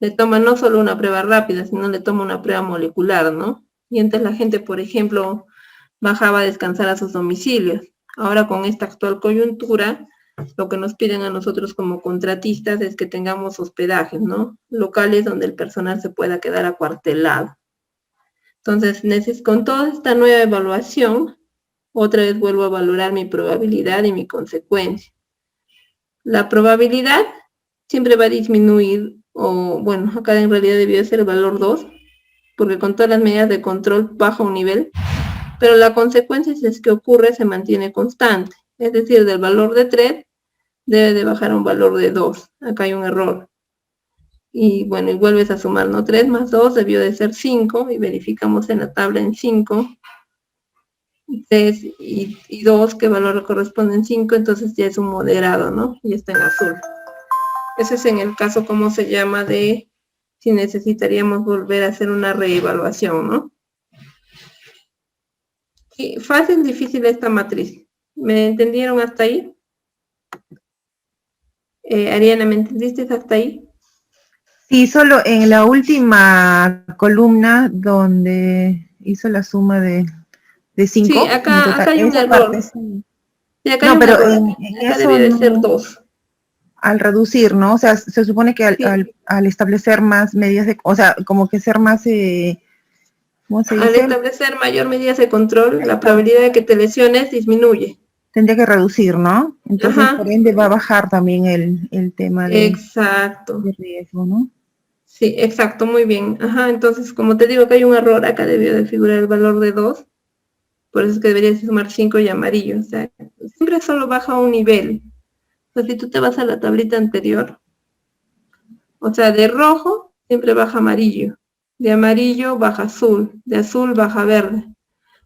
le toma no solo una prueba rápida, sino le toma una prueba molecular, ¿no? Y antes la gente, por ejemplo, bajaba a descansar a sus domicilios. Ahora con esta actual coyuntura, lo que nos piden a nosotros como contratistas es que tengamos hospedajes, ¿no? Locales donde el personal se pueda quedar acuartelado. Entonces, con toda esta nueva evaluación, otra vez vuelvo a valorar mi probabilidad y mi consecuencia. La probabilidad siempre va a disminuir, o bueno, acá en realidad debió ser el valor 2, porque con todas las medidas de control baja un nivel, pero la consecuencia si es que ocurre se mantiene constante, es decir, del valor de 3 debe de bajar a un valor de 2, acá hay un error. Y bueno, y vuelves a sumar, ¿no? 3 más 2 debió de ser 5, y verificamos en la tabla en 5. 3 y 2, ¿qué valor corresponde en 5? Entonces ya es un moderado, ¿no? Y está en azul. Ese es en el caso, ¿cómo se llama? De si necesitaríamos volver a hacer una reevaluación, ¿no? Sí, fácil, difícil esta matriz. ¿Me entendieron hasta ahí? Ariana, ¿me entendiste hasta ahí? Sí, solo en la última columna donde hizo la suma de 5. Sí, acá hay un error. Sí. Sí, acá No, hay un pero error. en Acá eso debía de ser no, 2. al reducir, ¿no? O sea, se supone que Sí. al establecer más medidas de, o sea, como que ser más, ¿cómo se Al dice? establecer mayor medidas de control, la probabilidad de que te lesiones disminuye. Tendría que reducir, ¿no? Entonces, Ajá. por ende, va a bajar también el tema Exacto. de riesgo, ¿no? Sí, exacto, muy bien. Ajá, entonces, como te digo que hay un error, acá debió de figurar el valor de 2, por eso es que deberías sumar 5 y amarillo. O sea, siempre solo baja un nivel. O sea, si tú te vas a la tablita anterior, o sea, de rojo siempre baja amarillo, de amarillo baja azul, de azul baja verde,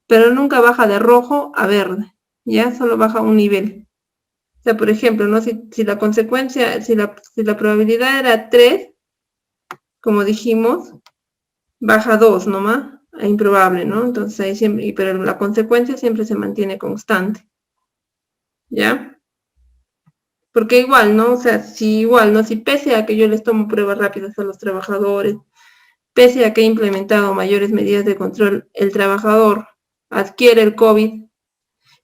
pero nunca baja de rojo a verde, ya solo baja un nivel. O sea, por ejemplo, ¿no? Si la consecuencia, si la probabilidad era 3, como dijimos, baja 2 nomás, es improbable, ¿no? Entonces ahí siempre, pero la consecuencia siempre se mantiene constante, ¿ya? Porque igual, ¿no? O sea, si igual, ¿no? Si pese a que yo les tomo pruebas rápidas a los trabajadores, pese a que he implementado mayores medidas de control, el trabajador adquiere el COVID,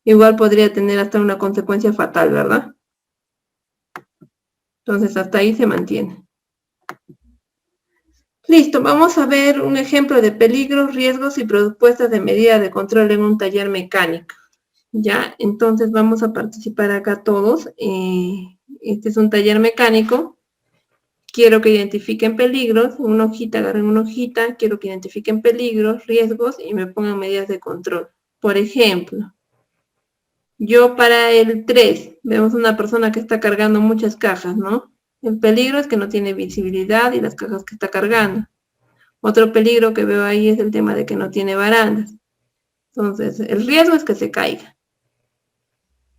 igual podría tener hasta una consecuencia fatal, ¿verdad? Entonces hasta ahí se mantiene. Listo, vamos a ver un ejemplo de peligros, riesgos y propuestas de medida de control en un taller mecánico. Ya, entonces vamos a participar acá todos. Este es un taller mecánico. Quiero que identifiquen peligros, una hojita, agarren una hojita, quiero que identifiquen peligros, riesgos y me pongan medidas de control. Por ejemplo, yo para el 3, vemos una persona que está cargando muchas cajas, ¿no? El peligro es que no tiene visibilidad y las cajas que está cargando. Otro peligro que veo ahí es el tema de que no tiene barandas. Entonces, el riesgo es que se caiga.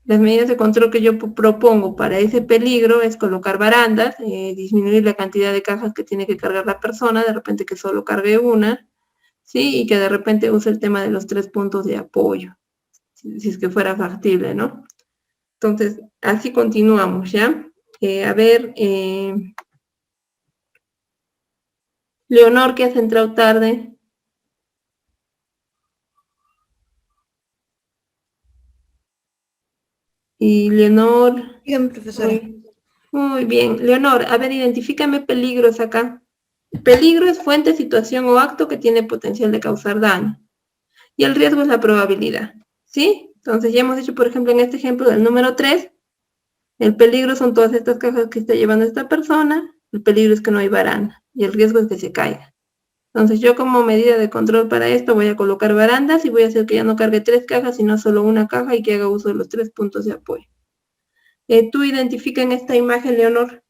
Las medidas de control que yo propongo para ese peligro es colocar barandas, disminuir la cantidad de cajas que tiene que cargar la persona, de repente que solo cargue una, ¿sí? Y que de repente use el tema de los 3 puntos de apoyo, si es que fuera factible, ¿no? Entonces, así continuamos, ¿ya? A ver, Leonor, que has entrado tarde. Y Leonor. Dígame, profesora. Muy bien. Leonor, a ver, identifícame peligros acá. Peligro es fuente, situación o acto que tiene potencial de causar daño. Y el riesgo es la probabilidad. ¿Sí? Entonces ya hemos hecho, por ejemplo, en este ejemplo del número 3, el peligro son todas estas cajas que está llevando esta persona, el peligro es que no hay baranda y el riesgo es que se caiga. Entonces yo como medida de control para esto voy a colocar barandas y voy a hacer que ya no cargue 3 cajas, sino solo una caja y que haga uso de los 3 puntos de apoyo. ¿Tú identifica en esta imagen, Leonor?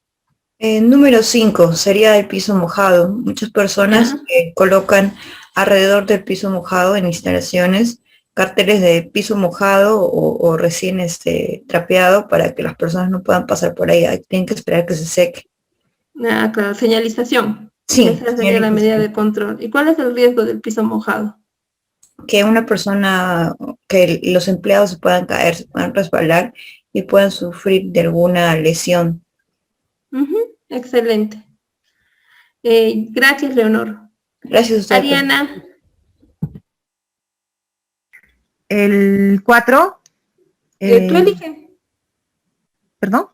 Número 5 sería el piso mojado. Muchas personas colocan alrededor del piso mojado en instalaciones carteles de piso mojado o recién trapeado para que las personas no puedan pasar por ahí. Tienen que esperar que se seque. Ah, claro, señalización. Sí, Esa sería la medida de control. ¿Y cuál es el riesgo del piso mojado? que una persona, que los empleados se puedan caer, se puedan resbalar y puedan sufrir de alguna lesión. Excelente. Gracias, Leonor. Gracias a usted. Ariana. El 4. Tú elige. ¿Perdón?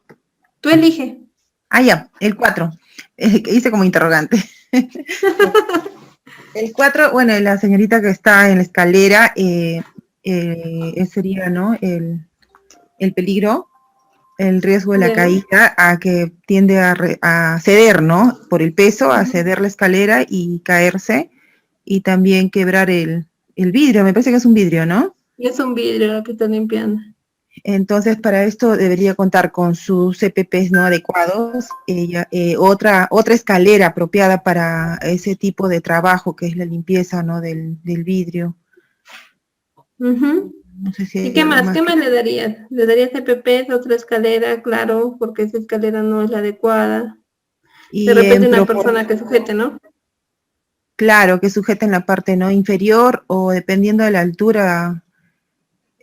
Tú elige. Ya, el 4. Hice como interrogante. El 4, bueno, la señorita que está en la escalera, sería, ¿no? El peligro, el riesgo de la caída, a que tiende a ceder, ¿no? Por el peso, a ceder la escalera y caerse, y también quebrar el vidrio, me parece que es un vidrio, ¿no? Es un vidrio lo que está limpiando. Entonces, para esto debería contar con sus CPPs no adecuados, otra escalera apropiada para ese tipo de trabajo que es la limpieza, ¿no? del vidrio. Ujú. No sé si ¿Y hay qué algo más? más ¿Qué más le darías? ¿Le darías CPPs, otra escalera? Claro, porque esa escalera no es la adecuada. De Y repente una persona que sujete, ¿no? claro, que sujeten la parte no inferior o dependiendo de la altura.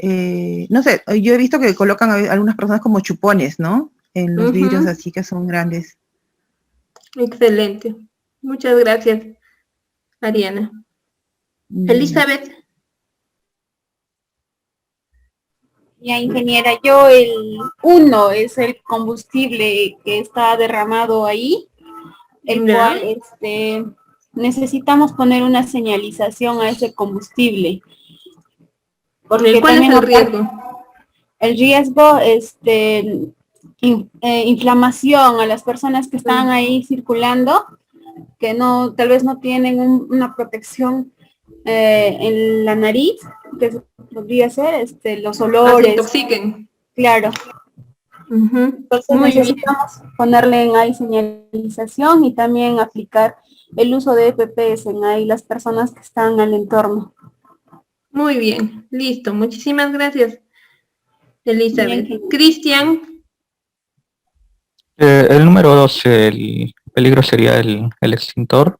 No sé, yo he visto que colocan a algunas personas como chupones, ¿no? En los vidrios Ujú. así que son grandes. Excelente. Muchas gracias, Ariana. Ya. Elizabeth, Ya, ingeniera, yo el uno es el combustible que está derramado ahí, el ¿ya? cual necesitamos poner una señalización a ese combustible, porque ¿Cuál es también el aparte riesgo? el riesgo, inflamación a las personas que están ahí circulando, que no, tal vez no tienen una protección en la nariz, que podría ser los Ah, se olores, intoxiquen. claro. Ujú. Entonces Muy bien. necesitamos ponerle en ahí señalización y también aplicar el uso de EPPs en ahí las personas que están al entorno. Muy bien. Listo. Muchísimas gracias, Bien, Elizabeth. Cristian, El número 12, el peligro sería el extintor.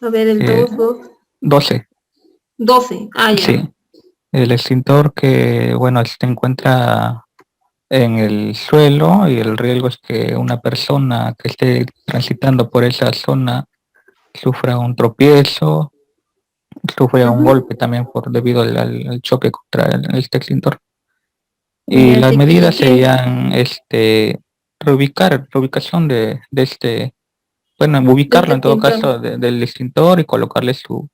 a ver, el Eh, 2, 12, 12. Ah, ya. sí. El extintor que, bueno, se encuentra en el suelo y el riesgo es que una persona que esté transitando por esa zona sufra un tropiezo, sufra un Ujú. golpe también debido al choque contra este extintor. Y Ya, las así que, medidas serían reubicación de este, bueno, de este ubicarlo en todo extintor. caso del extintor y colocarle su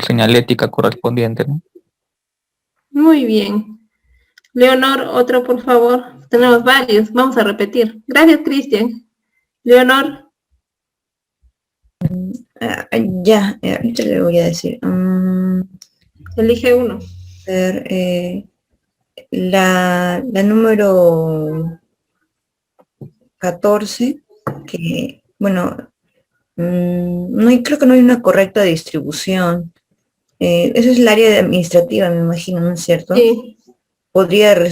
señalética correspondiente, ¿no? Muy bien. Leonor, otro, por favor. Tenemos varios. Vamos a repetir. Gracias, Cristian. Leonor, Ya, ahorita le voy a decir. elige uno. Ver, la número 14 que, bueno, no hay, creo que no hay una correcta distribución. Eso es el área administrativa, me imagino, ¿no es cierto? Sí. Podría, al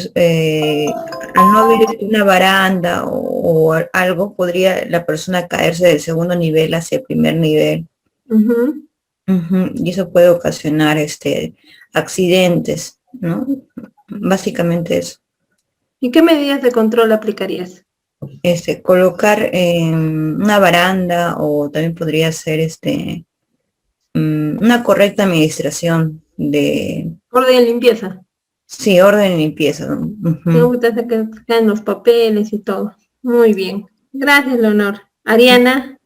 no haber una baranda o algo, podría la persona caerse del segundo nivel hacia el primer nivel. Ujú. Ujú, y eso puede ocasionar accidentes, ¿no? Básicamente eso. ¿Y qué medidas de control aplicarías? Colocar una baranda o también podría ser una correcta administración de, Orden de limpieza. sí, orden y limpieza, ¿no? Me Ujú. gusta hacer que caen los papeles y todo. Muy bien. Gracias, Leonor. Ariana,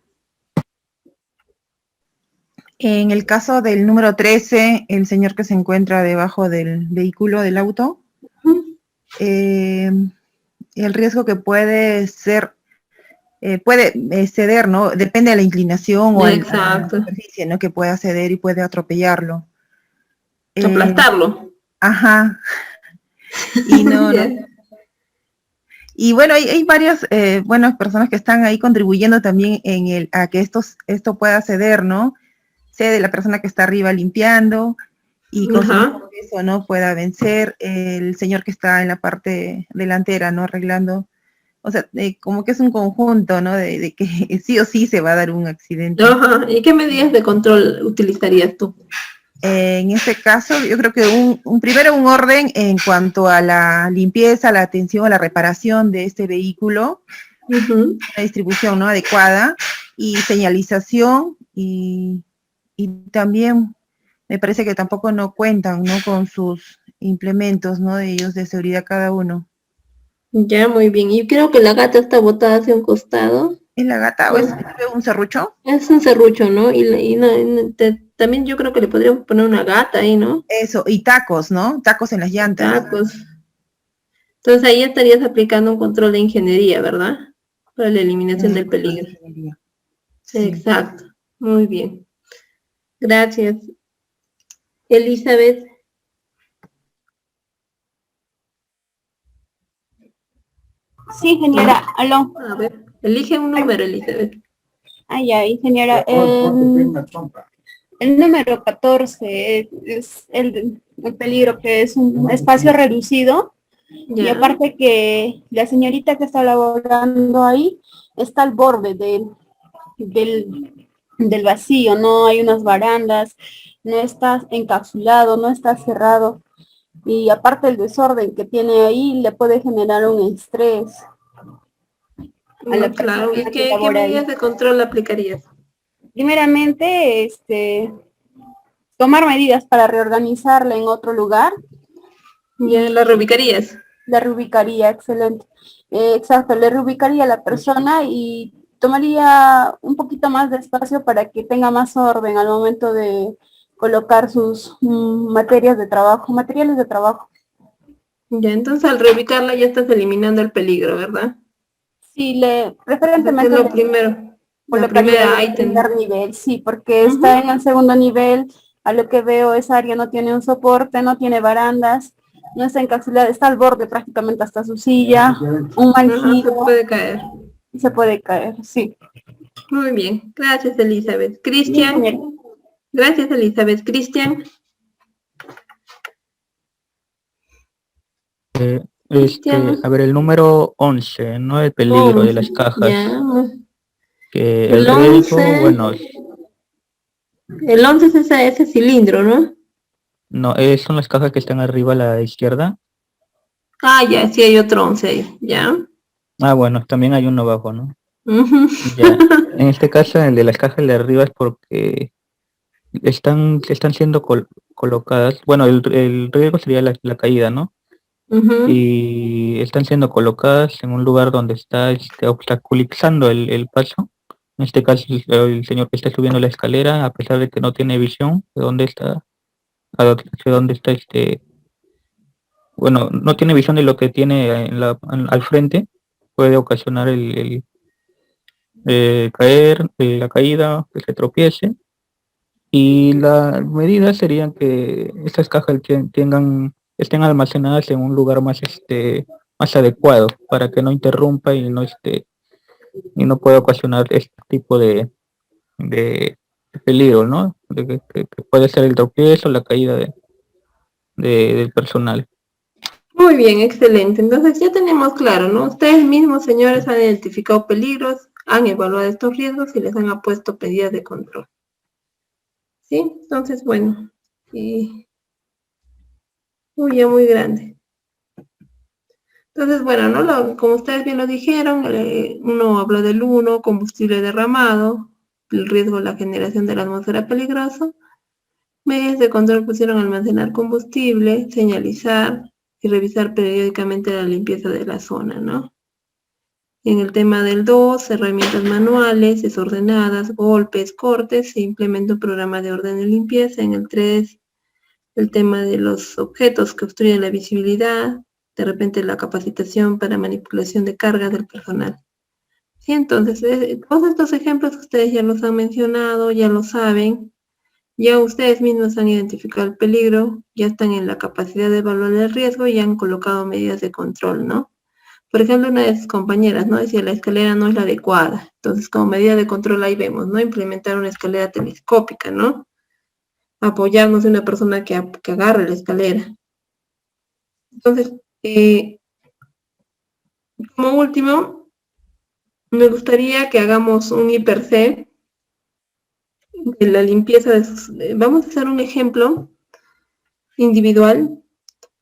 En el caso del número 13, el señor que se encuentra debajo del vehículo del auto, eh, el riesgo que puede ser, puede ceder, ¿no? Depende de la inclinación o a la exacto. superficie, ¿no? Que pueda ceder y puede atropellarlo. Eh, Aplastarlo. ajá, y no, Ya. y bueno, hay varias buenas personas que están ahí contribuyendo también a que esto pueda ceder, ¿no? Cede la persona que está arriba limpiando y con su Ajá. mismo peso, ¿no? Pueda vencer el señor que está en la parte delantera, ¿no? Arreglando. O sea, como que es un conjunto, ¿no? De que sí o sí se va a dar un accidente. Ajá. ¿Y qué medidas de control utilizarías tú? En este caso, yo creo que primero un orden en cuanto a la limpieza, la atención, a la reparación de este vehículo, Ujú. una distribución, ¿no? Adecuada y señalización y también me parece que tampoco no cuentan, ¿no? Con sus implementos, ¿no? De ellos de seguridad cada uno. Ya, muy bien. Y creo que la gata está botada hacia un costado. ¿Es la gata o Es, es un serrucho? es un serrucho, ¿no? También yo creo que le podríamos poner una gata ahí, ¿no? Eso, y tacos, ¿no? Tacos en las llantas. Tacos. Entonces ahí estarías aplicando un control de ingeniería, ¿verdad? Para la eliminación del Control de peligro. ingeniería. Sí. Exacto. Muy bien. Gracias. Elizabeth, Sí, ingeniera, aló. A ver, elige un número, Elizabeth. Ay, ingeniera, el número 14 es el peligro, que es un espacio reducido. Y Ya. aparte que la señorita que está laborando ahí está al borde del vacío, no hay unas barandas, no está encapsulado, no está cerrado. Y aparte el desorden que tiene ahí le puede generar un estrés a la No, claro. persona ¿Y que qué labora ahí. medidas de control aplicarías? Primeramente, tomar medidas para reorganizarla en otro lugar. Ya Y la reubicarías. la reubicaría, excelente. Exacto, le reubicaría a la persona y tomaría un poquito más de espacio para que tenga más orden al momento de colocar sus materiales de trabajo. Ya, entonces al reubicarla ya estás eliminando el peligro, ¿verdad? Sí, Eso es preferentemente lo le primero. La colocaría primera el ítem. primer nivel, sí, porque está Ujú. en el segundo nivel, a lo que veo esa área no tiene un soporte, no tiene barandas, no está encapsulada, está al borde prácticamente hasta su silla, un mal Ajá, se giro, puede caer. se puede caer, sí. Muy bien. Gracias, Elizabeth. Bien, Cristian. ingeniero. Gracias, Elizabeth. Cristian. Cristian. A ver, el número 11, ¿no? El peligro de 11. las cajas. Ya. Que el El riesgo, 11. bueno, El 11 es ese cilindro, ¿no? no, son las cajas que están arriba a la izquierda. Ah, ya, sí hay otro 11 ahí. Ya. Ah, bueno, también hay uno abajo, ¿no? Ujú. Ya. En este caso, el de las cajas de arriba es porque están siendo colocadas, bueno, el riesgo sería la caída, ¿no? Ujú. Y están siendo colocadas en un lugar donde está obstaculizando el paso. En este caso, el señor que está subiendo la escalera, a pesar de que no tiene visión de dónde está, hacia dónde está bueno, no tiene visión de lo que tiene al frente, puede ocasionar caer, la caída, que se tropiece. Y las medidas serían que estas cajas estén almacenadas en un lugar más adecuado para que no interrumpa y no pueda ocasionar este tipo de peligro, ¿no? Que puede ser el tropiezo, la caída del personal. Muy bien, excelente. Entonces ya tenemos claro, ¿no? Ustedes mismos, señores, han identificado peligros, han evaluado estos riesgos y les han puesto medidas de control. ¿Sí? Entonces, bueno, y ya muy grande. Entonces, bueno, ¿no? Como ustedes bien lo dijeron, uno habló del 1, combustible derramado, el riesgo de la generación de la atmósfera peligrosa, medidas de control pusieron almacenar combustible, señalizar y revisar periódicamente la limpieza de la zona, ¿no? En el tema del 2, herramientas manuales, desordenadas, golpes, cortes, se implementa un programa de orden y limpieza. En el 3, el tema de los objetos que obstruyen la visibilidad, de repente la capacitación para manipulación de cargas del personal. Sí, entonces, todos estos ejemplos ustedes ya los han mencionado, ya lo saben, ya ustedes mismos han identificado el peligro, ya están en la capacidad de evaluar el riesgo y han colocado medidas de control, ¿no? Por ejemplo, una de sus compañeras, ¿no? Decía, la escalera no es la adecuada. Entonces, como medida de control ahí vemos, ¿no? Implementar una escalera telescópica, ¿no? Apoyarnos de una persona que agarre la escalera. Entonces, como último, me gustaría que hagamos un hiper-C de la limpieza de sus... vamos a hacer un ejemplo individual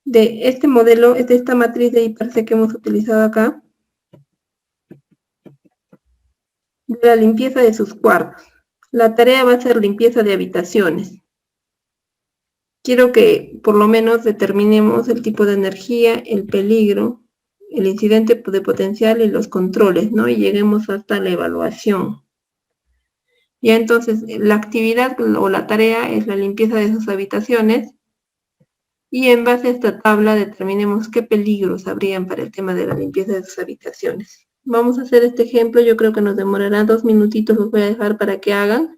de este modelo, de esta matriz de hiper-C que hemos utilizado acá, de la limpieza de sus cuartos. La tarea va a ser limpieza de habitaciones. Quiero que por lo menos determinemos el tipo de energía, el peligro, el incidente de potencial y los controles, ¿no? Y lleguemos hasta la evaluación. Ya entonces, la actividad o la tarea es la limpieza de sus habitaciones y en base a esta tabla determinemos qué peligros habrían para el tema de la limpieza de sus habitaciones. Vamos a hacer este ejemplo, yo creo que nos demorará 2 minutitos, los voy a dejar para que hagan.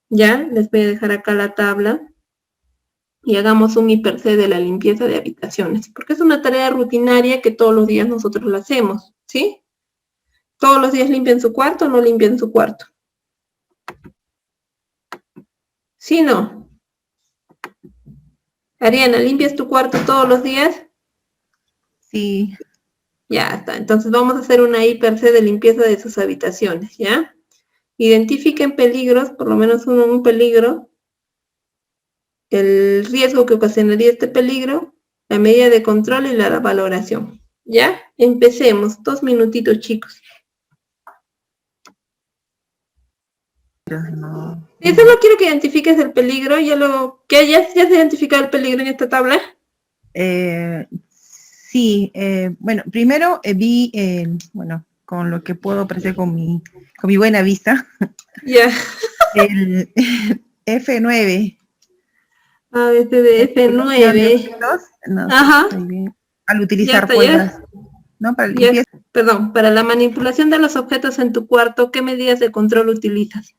Ya, les voy a dejar acá la tabla. y hagamos un hiperc de la limpieza de habitaciones, porque es una tarea rutinaria que todos los días nosotros la hacemos, ¿sí? Todos los días limpian su cuarto o no limpian su cuarto. ¿Sí o no? Ariana, ¿limpias tu cuarto todos los días? Sí. Ya está. Entonces vamos a hacer una hiperc de limpieza de sus habitaciones, ¿ya? Identifiquen peligros, por lo menos un peligro, el riesgo que ocasionaría este peligro, la medida de control y la valoración. ¿Ya? Empecemos. 2 minutitos, chicos. No. Y solo quiero que identifiques el peligro, ya se ha identificado el peligro en esta tabla. Sí, bueno, primero vi, bueno, con lo que puedo apreciar con mi buena vista, Ya. el F9. A veces de F9. No, Ajá. muy bien. Al Ya utilizar está, pues ya. ¿no? Para Ya, limpieza. perdón, para la manipulación de los objetos en tu cuarto, ¿qué medidas de control utilizas?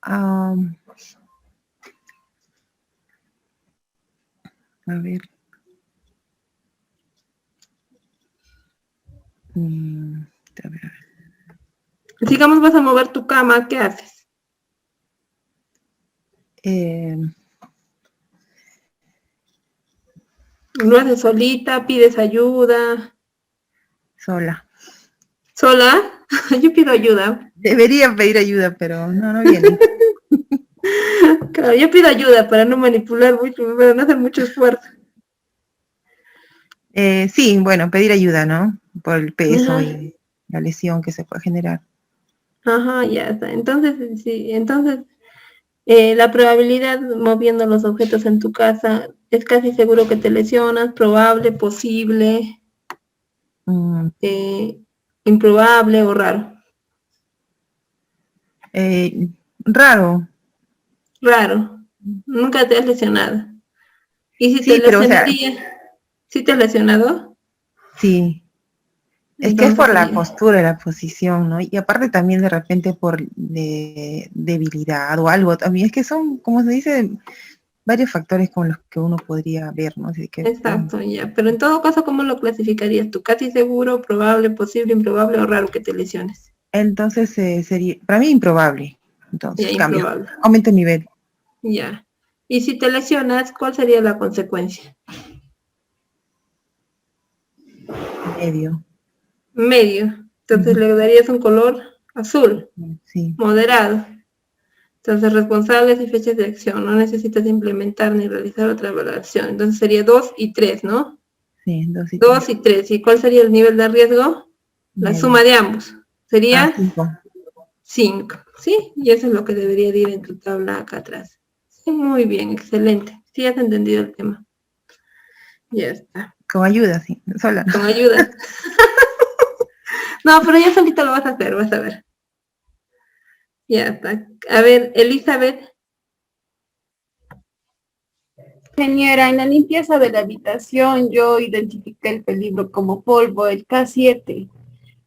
A ver. A ver. Digamos, vas a mover tu cama, ¿qué haces? ¿Lo haces solita? ¿Pides ayuda? Sola. ¿Sola? Yo pido ayuda. Debería pedir ayuda, pero no viene. Claro, yo pido ayuda para no manipular mucho, para no hacer mucho esfuerzo. Sí, bueno, pedir ayuda, ¿no? Por el peso Ajá. y la lesión que se puede generar. Ajá, ya está. Entonces, sí, la probabilidad moviendo los objetos en tu casa es casi seguro que te lesionas, probable, posible, improbable o raro. Raro. Raro. Nunca te has lesionado. ¿Y si te Sí, pero o sea, lesionaría? ¿Sí te has lesionado? sí. Es que es Entonces, por la sí. postura, la posición, ¿no? Y aparte también de repente por debilidad o algo también. Es que son, como se dice, varios factores con los que uno podría ver, ¿no? Así que, Exacto, ya. Pero en todo caso, ¿cómo lo clasificarías tú? ¿Casi seguro, probable, posible, improbable o raro que te lesiones? entonces sería, para mí improbable. Ya, Entonces, cambio. improbable. Aumento el nivel. Ya. Y si te lesionas, ¿cuál sería la consecuencia? Medio. Medio. Entonces le darías un color azul, Sí, moderado. Entonces, responsables y fechas de acción. No necesitas implementar ni realizar otra evaluación. Entonces sería 2 y 3, ¿no? sí, 2 y 2 3. y 3. ¿Y cuál sería el nivel de riesgo? La Medio. suma de ambos. Sería 5. 5. ¿Sí? Y eso es lo que debería ir en tu tabla acá atrás. Sí, muy bien, excelente. Sí, has entendido el tema. Ya está. Con ayuda, sí. Sola. Con ayuda. No, pero ya solito lo vas a hacer, vas a ver. Ya está. A ver, Elizabeth. Ingeniera, en la limpieza de la habitación yo identifiqué el peligro como polvo, el K7.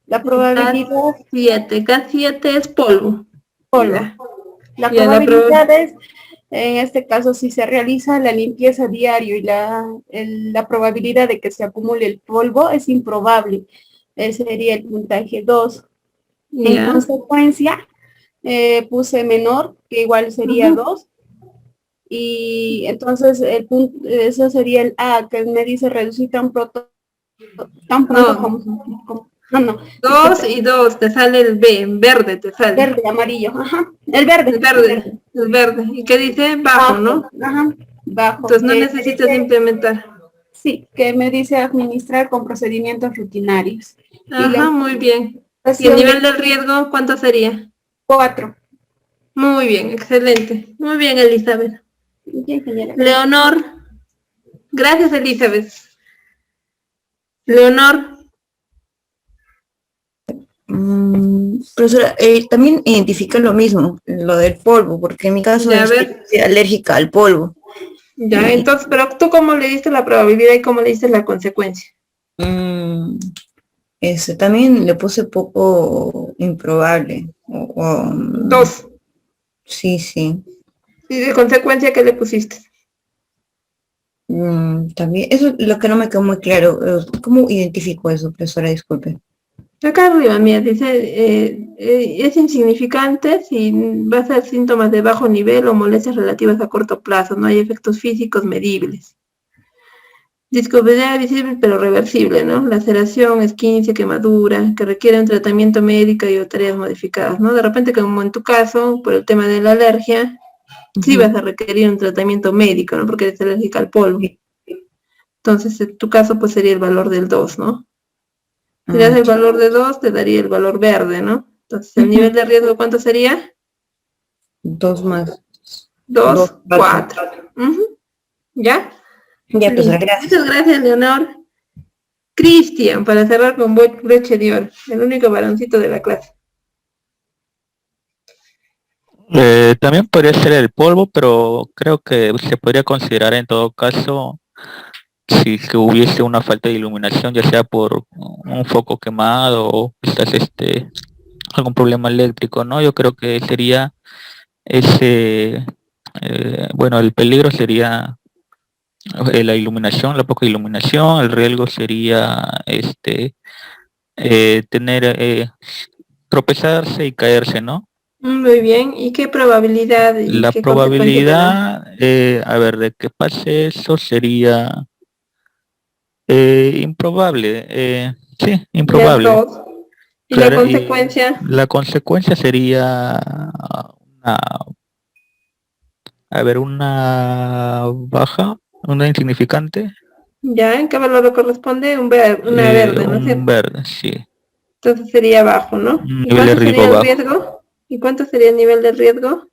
La probabilidad, K7 es polvo. polvo. Ya. La Ya, probabilidad es, en este caso, si se realiza la limpieza diario y la probabilidad de que se acumule el polvo es improbable. Ese sería el puntaje 2. En ya. consecuencia, puse menor, que igual sería 2. Y entonces eso sería el A, que me dice reducir tan pronto No, como no, 2 disculpe, y 2, te sale el B, en verde te sale. verde, amarillo, ajá, El el verde, verde, el verde. ¿Y qué dice? Bajo, bajo, ¿no? ajá, bajo, Entonces no me necesitas dice, implementar. sí, que me dice administrar con procedimientos rutinarios. Y la Ajá, muy bien. ¿Y el implementación nivel de de riesgo cuánto sería? 4. Muy bien, excelente. Muy bien, Elizabeth. Bien, ingeniera. Leonor. Gracias, Elizabeth. Leonor. Profesora, también identifica lo mismo, lo del polvo, porque en mi caso Ya, a ver. soy alérgica al polvo. Ya, entonces, pero tú cómo le diste la probabilidad y cómo le diste la consecuencia. Mm, también le puse poco improbable. 2. Sí, sí. Y de consecuencia, ¿qué le pusiste? También, eso es lo que no me quedó muy claro. ¿Cómo identifico eso, profesora? Disculpe. Acá arriba, mira, dice, es insignificante si va a ser síntomas de bajo nivel o molestias relativas a corto plazo, no hay efectos físicos medibles. Discapacidad visible pero reversible, ¿no? Laceración, esquince, quemadura, que requiere un tratamiento médico y o tareas modificadas, ¿no? De repente, como en tu caso, por el tema de la alergia, sí vas a requerir un tratamiento médico, ¿no? Porque eres alérgica al polvo. Entonces, en tu caso, pues sería el valor del 2, ¿no? Si das el valor de 2, te daría el valor verde, ¿no? Entonces, el nivel de riesgo, ¿cuánto sería? 2 más 2, 4. ¿Ya? Ya, pues Listo. gracias. Muchas gracias, Leonor. Cristian, para cerrar con broche de oro, el único varoncito de la clase. También podría ser el polvo, pero creo que se podría considerar en todo caso si que hubiese una falta de iluminación, ya sea por un foco quemado o quizás algún problema eléctrico, ¿no? Yo creo que sería ese, bueno, el peligro sería la iluminación, la poca iluminación, el riesgo sería tener tropezarse y caerse, ¿no? Muy bien. ¿Y qué probabilidad y La qué consecuencia te da? probabilidad, a ver, de que pase eso sería improbable, sí, Ya improbable. 2. ¿Y la Claro, y consecuencia? la consecuencia sería una, a ver, una baja, una insignificante, ¿Ya? ¿En qué valor le corresponde? Una verde, ¿no es un cierto? verde, sí, Entonces sería bajo, ¿no? un ¿Y nivel de cuánto riesgo sería el bajo. riesgo? ¿Y cuánto sería el nivel de riesgo?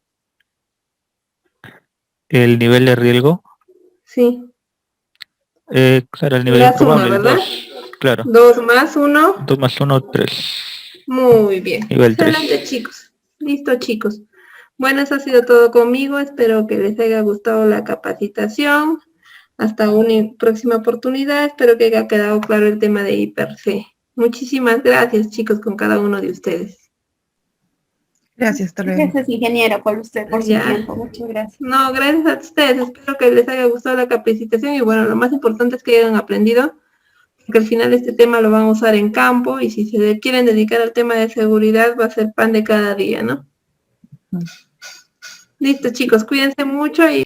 El nivel de riesgo, Sí. claro, el nivel La suma, improbable, el ¿verdad? 2 claro, 2 más 1. 2 más uno 3 Muy bien. nivel 3. Excelente, chicos. Listo, chicos. Bueno, eso ha sido todo conmigo. Espero que les haya gustado la capacitación. Hasta una próxima oportunidad. Espero que haya quedado claro el tema de hiper C. Muchísimas gracias, chicos, con cada uno de ustedes. Gracias, hasta luego. Gracias, ingeniero, por usted, por su Ya. tiempo. Muchas gracias. No, gracias a ustedes. Espero que les haya gustado la capacitación y bueno, lo más importante es que hayan aprendido, porque al final este tema lo van a usar en campo y si se quieren dedicar al tema de seguridad va a ser pan de cada día, ¿no? Listo, chicos, cuídense mucho y